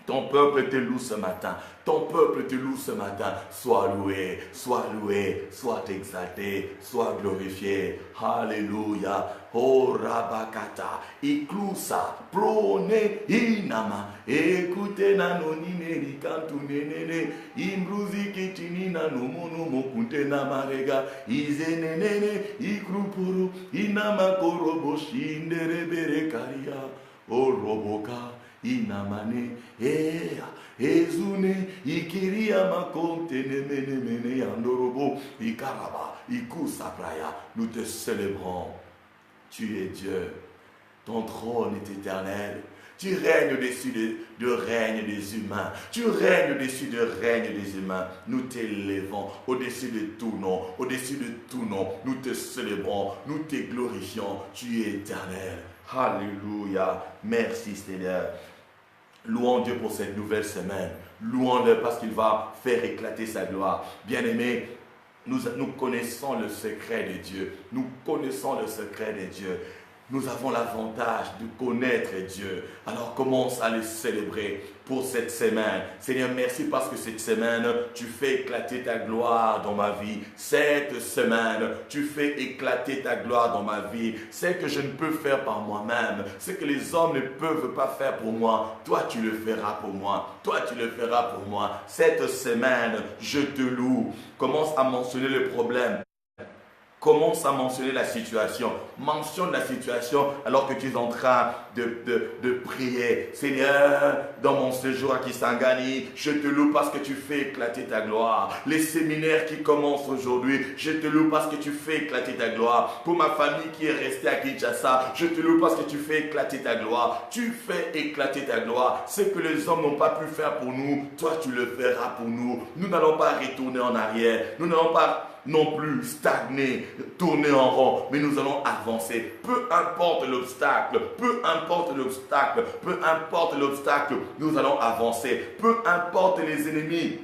Ton peuple te loue ce matin. Ton peuple te loue ce matin. Sois loué, sois exalté, sois glorifié. Alléluia. Oh Rabakata. Iklusa. Prone inama. Écoutez nanonine kantu nenene. Imbruzi kitini nanumono mokunte namarega. Izenene ikrupuru. Inama korobo shindere bere karia. Oh Roboka. Inamane, ezune, ikiria makonte, nemene, andorobo, ikaraba, ikusapraya. Nous te célébrons. Tu es Dieu. Ton trône est éternel. Tu règnes au-dessus de règne des humains. Tu règnes au-dessus de règne des humains. Nous t'élevons au-dessus de tout nom. Au-dessus de tout nom. Nous te célébrons. Nous te glorifions. Tu es éternel. Alléluia. Merci Seigneur. Louons Dieu pour cette nouvelle semaine. Louons-le parce qu'il va faire éclater sa gloire. Bien-aimés, nous connaissons le secret de Dieu. Nous connaissons le secret de Dieu. Nous avons l'avantage de connaître Dieu. Alors commence à le célébrer pour cette semaine. Seigneur, merci parce que cette semaine, tu fais éclater ta gloire dans ma vie. Cette semaine, tu fais éclater ta gloire dans ma vie. Ce que je ne peux faire par moi-même, ce que les hommes ne peuvent pas faire pour moi, toi tu le feras pour moi. Toi tu le feras pour moi. Cette semaine, je te loue. Commence à mentionner le problème. Commence à mentionner la situation. Mentionne la situation alors que tu es en train de prier. Seigneur, dans mon séjour à Kisangani, je te loue parce que tu fais éclater ta gloire. Les séminaires qui commencent aujourd'hui, je te loue parce que tu fais éclater ta gloire. Pour ma famille qui est restée à Kinshasa, je te loue parce que tu fais éclater ta gloire. Tu fais éclater ta gloire. Ce que les hommes n'ont pas pu faire pour nous, toi tu le feras pour nous. Nous n'allons pas retourner en arrière. Nous n'allons pas non plus stagner, tourner en rond, mais nous allons avancer. Peu importe l'obstacle, nous allons avancer. Peu importe les ennemis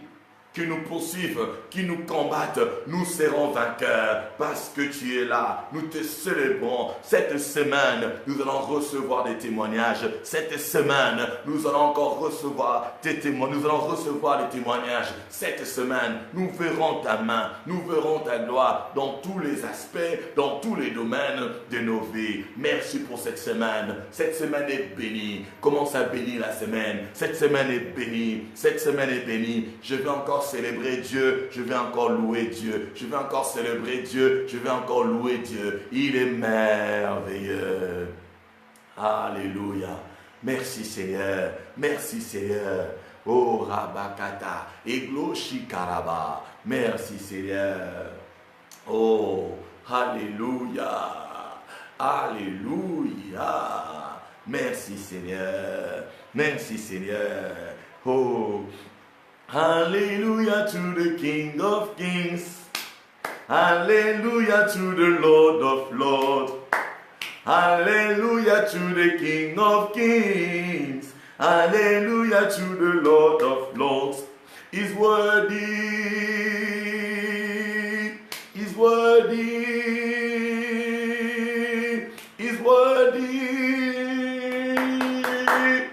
qui nous poursuivent, qui nous combattent, nous serons vainqueurs parce que tu es là. Nous te célébrons. Cette semaine, nous allons recevoir des témoignages. Cette semaine, nous allons encore recevoir des témoignages. Nous allons recevoir des témoignages. Cette semaine, nous verrons ta main, nous verrons ta gloire dans tous les aspects, dans tous les domaines de nos vies. Merci pour cette semaine. Cette semaine est bénie. Commence à bénir la semaine. Cette semaine est bénie. Cette semaine est bénie. Je vais encore célébrer Dieu, je vais encore louer Dieu, je vais encore célébrer Dieu, je vais encore louer Dieu. Il est merveilleux. Alléluia. Merci Seigneur, merci Seigneur. Oh Rabakata, Egloshi Karaba. Merci Seigneur. Oh, Alléluia. Alléluia. Merci Seigneur. Merci Seigneur. Oh, Hallelujah to the King of Kings. Hallelujah to the Lord of Lords. Hallelujah to the King of Kings. Hallelujah to the Lord of Lords. He's worthy. He's worthy. He's worthy.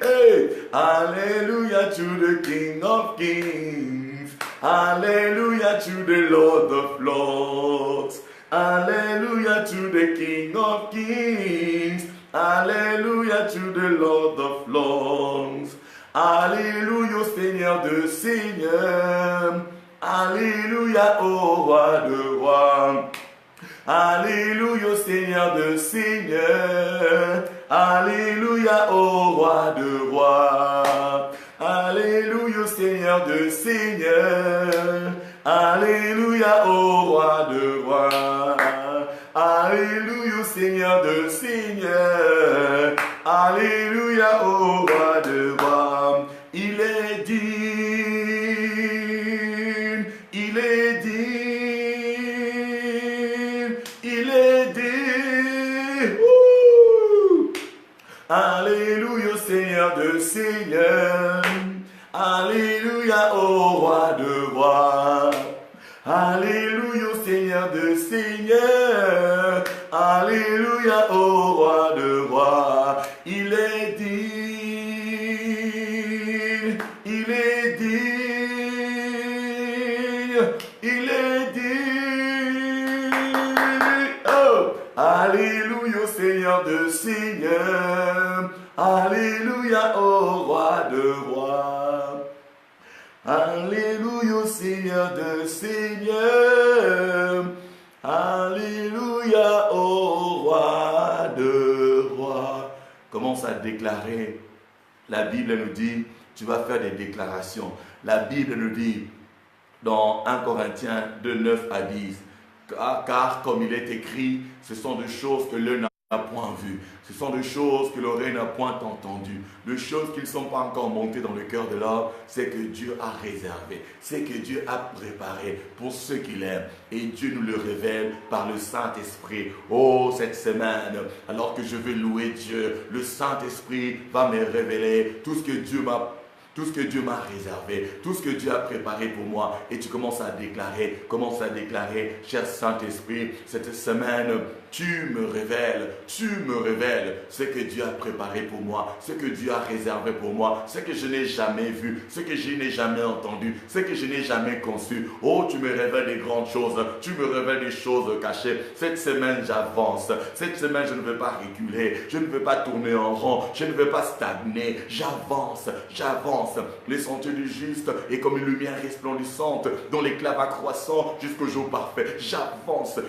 Hey. Hallelujah to the King of Kings. Hallelujah to the Lord of Lords. Hallelujah to the King of Kings. Hallelujah to the Lord of Lords. Alléluia, Seigneur de Seigneurs. Alléluia, au roi de rois. Alléluia, Seigneur de Seigneurs. Alléluia, au roi de rois. Alléluia, Seigneur de Seigneurs. Alléluia, au roi de rois. Alléluia, Seigneur de Seigneurs. Alléluia, au roi de rois. Il est digne, il Seigneur de seigneurs. Alléluia au roi de rois. Alléluia au Seigneur de seigneurs. Alléluia au roi de rois. Il est digne, il est digne, il est digne. Oh, alléluia au Seigneur de seigneurs. Alléluia au roi de rois. Alléluia au Seigneur de seigneurs. Alléluia au roi de rois. Commence à déclarer. La Bible nous dit, tu vas faire des déclarations. La Bible nous dit dans 1 Corinthiens 2, 9 à 10, car comme il est écrit, ce sont des choses que l'œil n'a point vues, ce sont des choses que l'oreille n'a point entendues, des choses qui ne sont pas encore montées dans le cœur de l'homme, c'est que Dieu a réservé, c'est que Dieu a préparé pour ceux qu'il aime. Et Dieu nous le révèle par le Saint-Esprit. Oh, cette semaine, alors que je vais louer Dieu, le Saint-Esprit va me révéler tout ce que Dieu m'a réservé, tout ce que Dieu a préparé pour moi. Et tu commences à déclarer, cher Saint-Esprit, cette semaine, tu me révèles ce que Dieu a préparé pour moi, ce que Dieu a réservé pour moi, ce que je n'ai jamais vu, ce que je n'ai jamais entendu, ce que je n'ai jamais conçu. Oh, tu me révèles des grandes choses, tu me révèles des choses cachées. Cette semaine, j'avance. Cette semaine, je ne veux pas reculer, je ne veux pas tourner en rond, je ne veux pas stagner. J'avance. Les sentiers du juste est comme une lumière resplendissante dont l'éclat va croissant jusqu'au jour parfait. J'avance.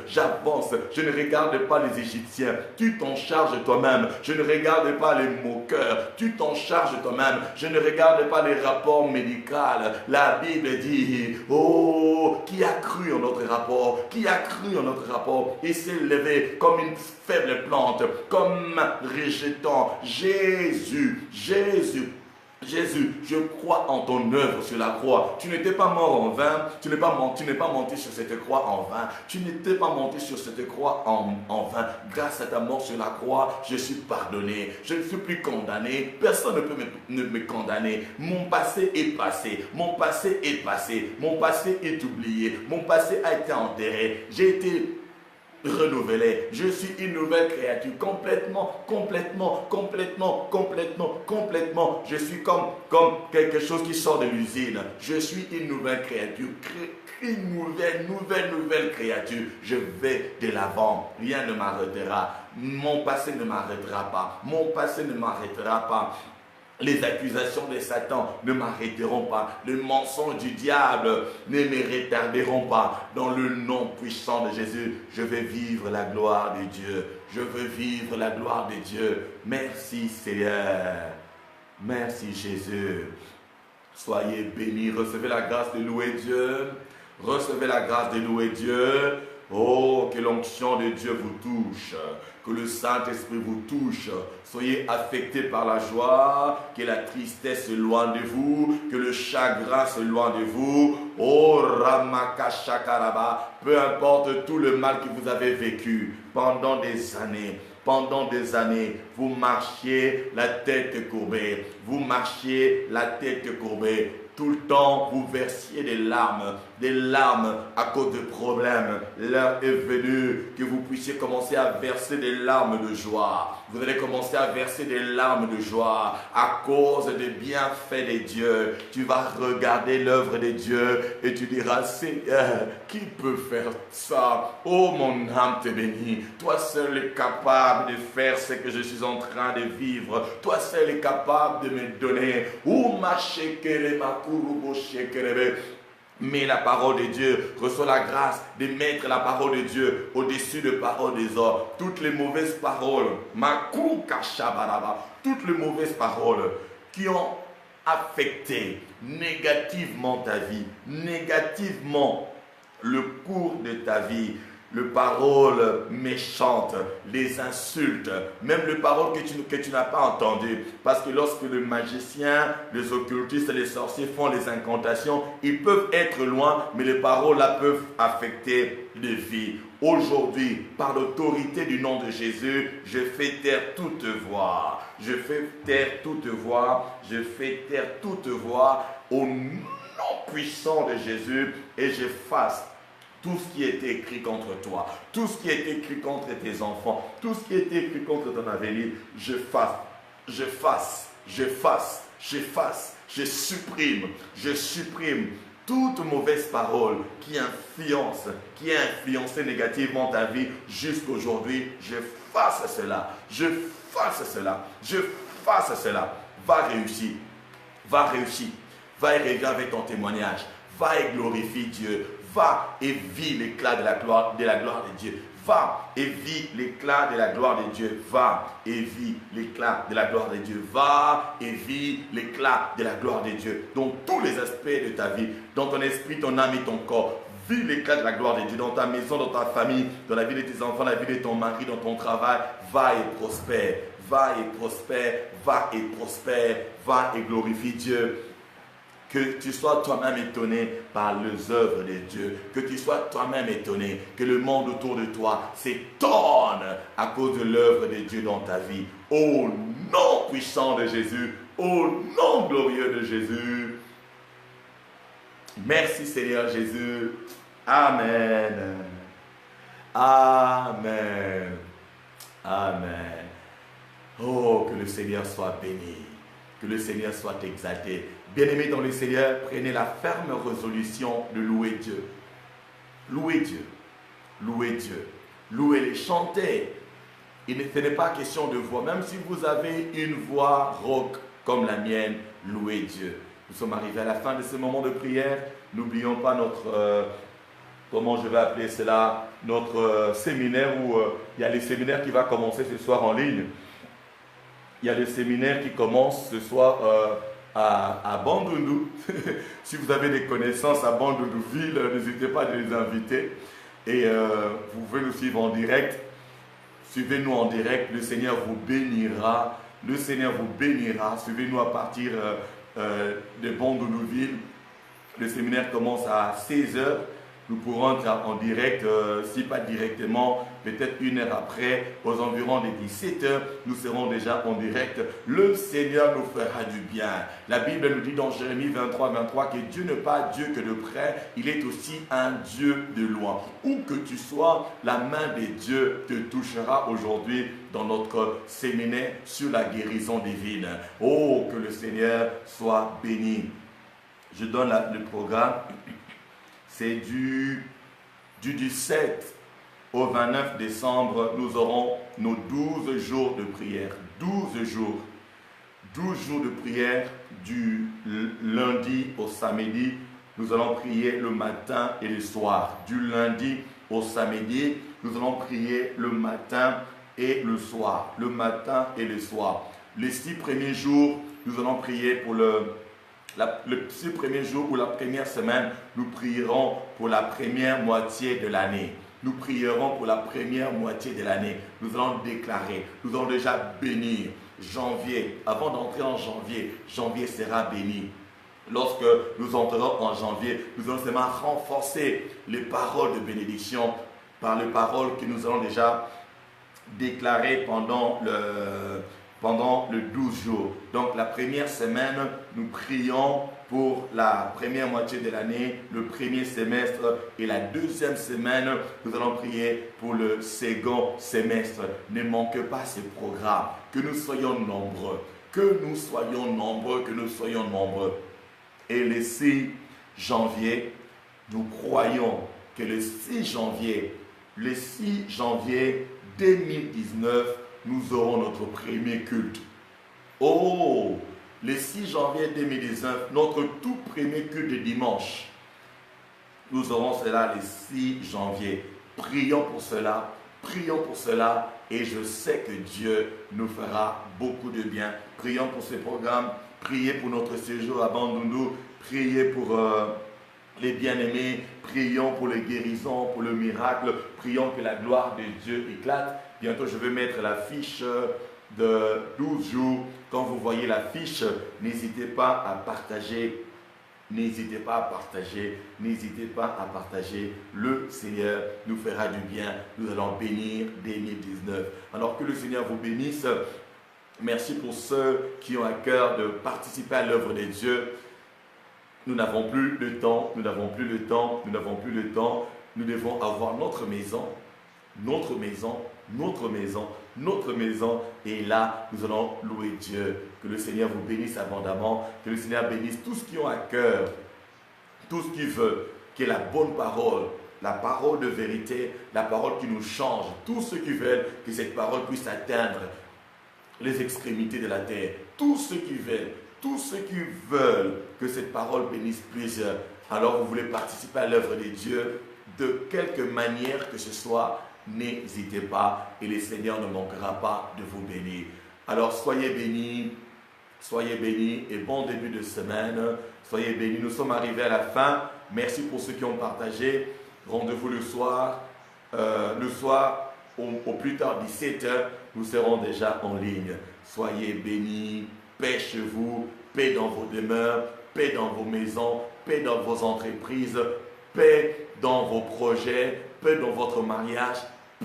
Je ne regarde pas les Égyptiens, tu t'en charges toi-même. Je ne regarde pas les moqueurs, tu t'en charges toi-même. Je ne regarde pas les rapports médicaux. La Bible dit, oh, qui a cru en notre rapport? Il s'est levé comme une faible plante, comme rejetant. Jésus, je crois en ton œuvre sur la croix. Tu n'étais pas mort en vain. Tu n'es pas monté sur cette croix en vain. Tu n'étais pas monté sur cette croix en vain. Grâce à ta mort sur la croix, je suis pardonné. Je ne suis plus condamné. Personne ne peut me condamner. Mon passé est passé. Mon passé est oublié. Mon passé a été enterré. J'ai été renouvelé. Je suis une nouvelle créature. Complètement. Je suis comme quelque chose qui sort de l'usine. Je suis une nouvelle créature. Une nouvelle créature. Je vais de l'avant. Rien ne m'arrêtera. Mon passé ne m'arrêtera pas. Les accusations de Satan ne m'arrêteront pas. Les mensonges du diable ne me retarderont pas. Dans le nom puissant de Jésus, je vais vivre la gloire de Dieu. Merci Seigneur. Merci Jésus. Soyez bénis. Recevez la grâce de louer Dieu. Oh, que l'onction de Dieu vous touche, que le Saint-Esprit vous touche. Soyez affectés par la joie, que la tristesse s'éloigne de vous, que le chagrin s'éloigne de vous. Oh, Ramakashakaraba, peu importe tout le mal que vous avez vécu pendant des années, vous marchiez la tête courbée. Tout le temps, vous versiez des larmes à cause de problèmes. L'heure est venue que vous puissiez commencer à verser des larmes de joie. Vous allez commencer à verser des larmes de joie à cause des bienfaits de Dieu. Tu vas regarder l'œuvre de Dieu et tu diras, Seigneur, qui peut faire ça? Oh, mon âme te bénit. Toi seul es capable de faire ce que je suis en train de vivre. Toi seul es capable de me donner. Oh, ma shekere, ma kurubo shekerebe. Mais la parole de Dieu, reçoit la grâce de mettre la parole de Dieu au-dessus de paroles des hommes. Toutes les mauvaises paroles, toutes les mauvaises paroles qui ont affecté négativement ta vie, négativement le cours de ta vie, les paroles méchantes, les insultes, même les paroles que tu n'as pas entendues. Parce que lorsque le magicien, les occultistes, les sorciers font les incantations, ils peuvent être loin, mais les paroles là peuvent affecter les vies. Aujourd'hui, par l'autorité du nom de Jésus, je fais taire toute voix. Je fais taire toute voix. Je fais taire toute voix au nom puissant de Jésus et j'efface tout ce qui est écrit contre toi, tout ce qui est écrit contre tes enfants, tout ce qui est écrit contre ton avenir, je supprime toute mauvaise parole qui influence, qui a influencé négativement ta vie jusqu'aujourd'hui. Je fasse cela. Va réussir. Va et avec ton témoignage. Va et glorifie Dieu. Va et vis l'éclat de la gloire de Dieu. Va et vis l'éclat de la gloire de Dieu. Va et vis l'éclat de la gloire de Dieu. Va et vis l'éclat de la gloire de Dieu. Dans tous les aspects de ta vie, dans ton esprit, ton âme et ton corps. Vis l'éclat de la gloire de Dieu dans ta maison, dans ta famille, dans la vie de tes enfants, dans la vie de ton mari, dans ton travail. Va et prospère. Va et glorifie Dieu. Que tu sois toi-même étonné par les œuvres de Dieu. Que tu sois toi-même étonné. Que le monde autour de toi s'étonne à cause de l'œuvre de Dieu dans ta vie. Au nom puissant de Jésus. Au nom glorieux de Jésus. Merci Seigneur Jésus. Amen. Amen. Amen. Oh, que le Seigneur soit béni. Que le Seigneur soit exalté. Bien-aimés dans le Seigneur, prenez la ferme résolution de louer Dieu. Louez Dieu. Louez Dieu. Louez-le, chantez. Ce n'est pas question de voix. Même si vous avez une voix rauque comme la mienne, louez Dieu. Nous sommes arrivés à la fin de ce moment de prière. N'oublions pas notre, comment je vais appeler cela, notre séminaire où il y a les séminaires qui va commencer ce soir en ligne. Il y a le séminaire qui commence ce soir à Bandundu. Si vous avez des connaissances à Bandundu-ville, n'hésitez pas à les inviter. Et vous pouvez nous suivre en direct. Suivez-nous en direct. Le Seigneur vous bénira. Le Seigneur vous bénira. Suivez-nous à partir de Bandundu-ville. Le séminaire commence à 16h. Nous pourrons être en direct, si pas directement, peut-être une heure après, aux environs des 17h, nous serons déjà en direct. Le Seigneur nous fera du bien. La Bible nous dit dans Jérémie 23 que Dieu n'est pas Dieu que de près, il est aussi un Dieu de loin. Où que tu sois, la main de Dieu te touchera aujourd'hui dans notre séminaire sur la guérison divine. Oh, que le Seigneur soit béni. Je donne le programme. C'est du 17 au 29 décembre, nous aurons nos 12 jours de prière. 12 jours. 12 jours de prière du lundi au samedi. Nous allons prier le matin et le soir. Du lundi au samedi, nous allons prier le matin et le soir. Le matin et le soir. Les 6 premiers jours, nous allons prier pour le 6 premiers jours ou la première semaine, nous prierons pour la première moitié de l'année. Nous prierons pour la première moitié de l'année. Nous allons déclarer, nous allons déjà bénir janvier. Avant d'entrer en janvier, janvier sera béni. Lorsque nous entrerons en janvier, nous allons seulement renforcer les paroles de bénédiction par les paroles que nous allons déjà déclarer pendant le 12 jours. Donc la première semaine, nous prions pour la première moitié de l'année, le premier semestre, et la deuxième semaine, nous allons prier pour le second semestre. Ne manquez pas ce programme. Que nous soyons nombreux. Que nous soyons nombreux. Que nous soyons nombreux. Et le 6 janvier, nous croyons que le 6 janvier 2019, nous aurons notre premier culte. Oh, le 6 janvier 2019, notre tout premier culte de dimanche. Nous aurons cela le 6 janvier. Prions pour cela, et je sais que Dieu nous fera beaucoup de bien. Prions pour ce programme, priez pour notre séjour à Bandundu, priez pour les bien-aimés, Prions pour les guérisons, pour le miracle. Prions que la gloire de Dieu éclate. Bientôt, je vais mettre la fiche de 12 jours. Quand vous voyez la fiche, n'hésitez pas à partager. N'hésitez pas à partager. N'hésitez pas à partager. Le Seigneur nous fera du bien. Nous allons bénir 2019. Alors que le Seigneur vous bénisse. Merci pour ceux qui ont à cœur de participer à l'œuvre de Dieu. Nous n'avons plus le temps, nous n'avons plus le temps, nous n'avons plus le temps. Nous devons avoir notre maison, notre maison, notre maison, notre maison. Et là, nous allons louer Dieu. Que le Seigneur vous bénisse abondamment. Que le Seigneur bénisse tous ceux qui ont à cœur, tout ce qu'ils veulent, que la bonne parole, la parole de vérité, la parole qui nous change, tous ceux qui veulent que cette parole puisse atteindre les extrémités de la terre. Tous ceux qui veulent que cette parole bénisse plusieurs. Alors vous voulez participer à l'œuvre de Dieu de quelque manière que ce soit, n'hésitez pas et le Seigneur ne manquera pas de vous bénir. Alors soyez bénis et bon début de semaine. Soyez bénis. Nous sommes arrivés à la fin. Merci pour ceux qui ont partagé. Rendez-vous le soir. Au plus tard 17h, nous serons déjà en ligne. Soyez bénis, paix chez vous, paix dans vos demeures, paix dans vos maisons, paix dans vos entreprises, paix dans vos projets, paix dans votre mariage,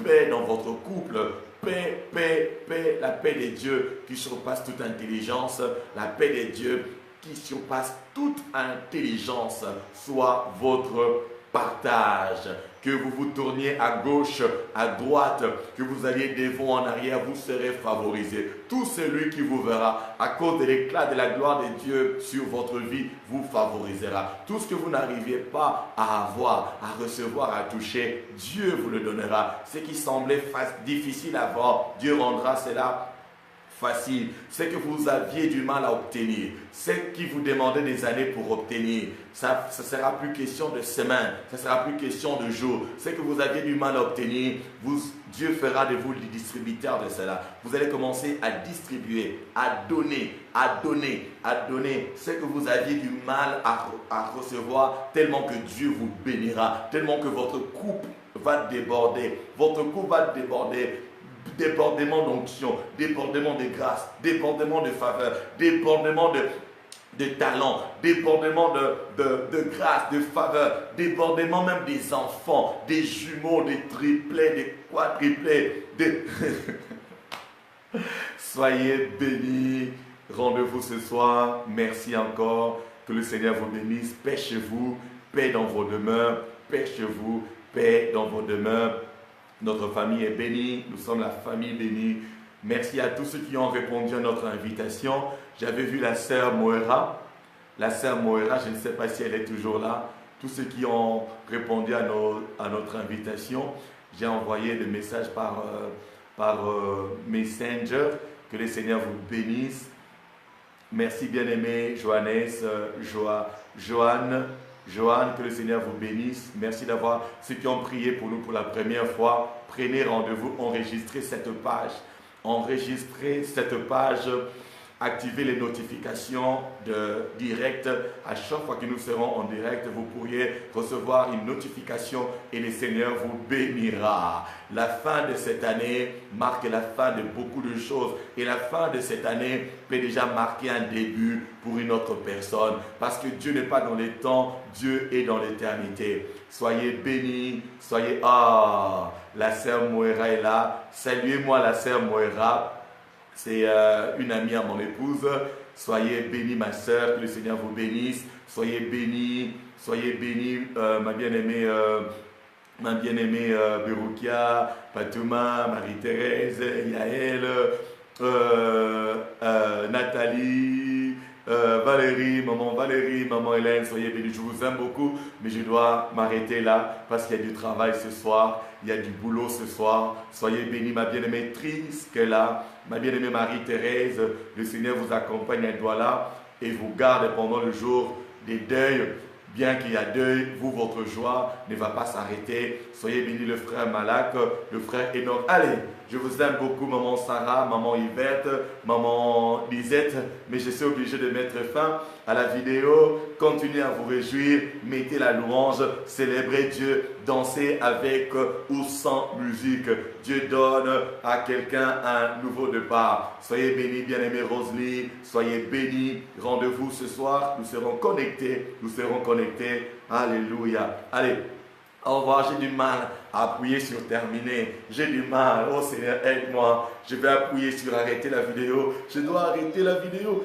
paix dans votre couple, paix, paix, paix, la paix de Dieu qui surpasse toute intelligence, la paix de Dieu qui surpasse toute intelligence, soit votre partage. Que vous vous tourniez à gauche, à droite, que vous alliez devant, en arrière, vous serez favorisé. Tout celui qui vous verra, à cause de l'éclat de la gloire de Dieu sur votre vie, vous favorisera. Tout ce que vous n'arriviez pas à avoir, à recevoir, à toucher, Dieu vous le donnera. Ce qui semblait difficile à avoir, Dieu rendra cela facile. Ce que vous aviez du mal à obtenir, ce qui vous demandait des années pour obtenir, ça ne sera plus question de semaines, ça ne sera plus question de jours. Ce que vous aviez du mal à obtenir, Dieu fera de vous les distributeurs de cela. Vous allez commencer à distribuer, à donner, à donner, à donner ce que vous aviez du mal à recevoir, tellement que Dieu vous bénira, tellement que votre coupe va déborder. Votre coupe va déborder. Débordement d'onction, débordement de grâce, débordement de faveur, débordement de talent, débordement de grâce, de faveur, débordement même des enfants, des jumeaux, des triplés, des quadruplés. Soyez bénis. Rendez-vous ce soir. Merci encore. Que le Seigneur vous bénisse. Paix chez vous, paix dans vos demeures, paix chez vous, paix dans vos demeures. Notre famille est bénie, nous sommes la famille bénie. Merci à tous ceux qui ont répondu à notre invitation. J'avais vu la sœur Moera. La sœur Moera, je ne sais pas si elle est toujours là. Tous ceux qui ont répondu à notre invitation, j'ai envoyé des messages par Messenger. Que le Seigneur vous bénisse. Merci bien-aimé Joanne, que le Seigneur vous bénisse. Merci d'avoir ceux qui ont prié pour nous pour la première fois. Prenez rendez-vous, enregistrez cette page. Activez les notifications de direct. À chaque fois que nous serons en direct, vous pourriez recevoir une notification et le Seigneur vous bénira. La fin de cette année marque la fin de beaucoup de choses. Et la fin de cette année peut déjà marquer un début pour une autre personne. Parce que Dieu n'est pas dans les temps, Dieu est dans l'éternité. Soyez bénis, soyez... Ah, la sœur Moera est là. Saluez-moi la sœur Moera. C'est une amie à mon épouse. Soyez bénis ma sœur, que le Seigneur vous bénisse. Soyez bénis, ma bien-aimée Beroukia, Patouma, Marie-Thérèse, Yaël, Nathalie, Valérie, maman Hélène, soyez bénis. Je vous aime beaucoup, mais je dois m'arrêter là parce qu'il y a du travail ce soir, il y a du boulot ce soir. Soyez bénis, ma bien-aimée Tris, qui est là, ma bien-aimée Marie-Thérèse. Le Seigneur vous accompagne à Douala et vous garde pendant le jour des deuils. Bien qu'il y a deuil, vous, votre joie ne va pas s'arrêter. Soyez bénis, le frère Malak, le frère Enoch. Allez! Je vous aime beaucoup, maman Sarah, maman Yvette, maman Lisette. Mais je suis obligé de mettre fin à la vidéo. Continuez à vous réjouir, mettez la louange, célébrez Dieu, dansez avec ou sans musique. Dieu donne à quelqu'un un nouveau départ. Soyez bénis, bien-aimés Roselyne, soyez bénis. Rendez-vous ce soir, nous serons connectés, Alléluia. Allez. Au revoir, j'ai du mal à appuyer sur terminer. J'ai du mal. Oh Seigneur, aide-moi. Je vais appuyer sur arrêter la vidéo. Je dois arrêter la vidéo.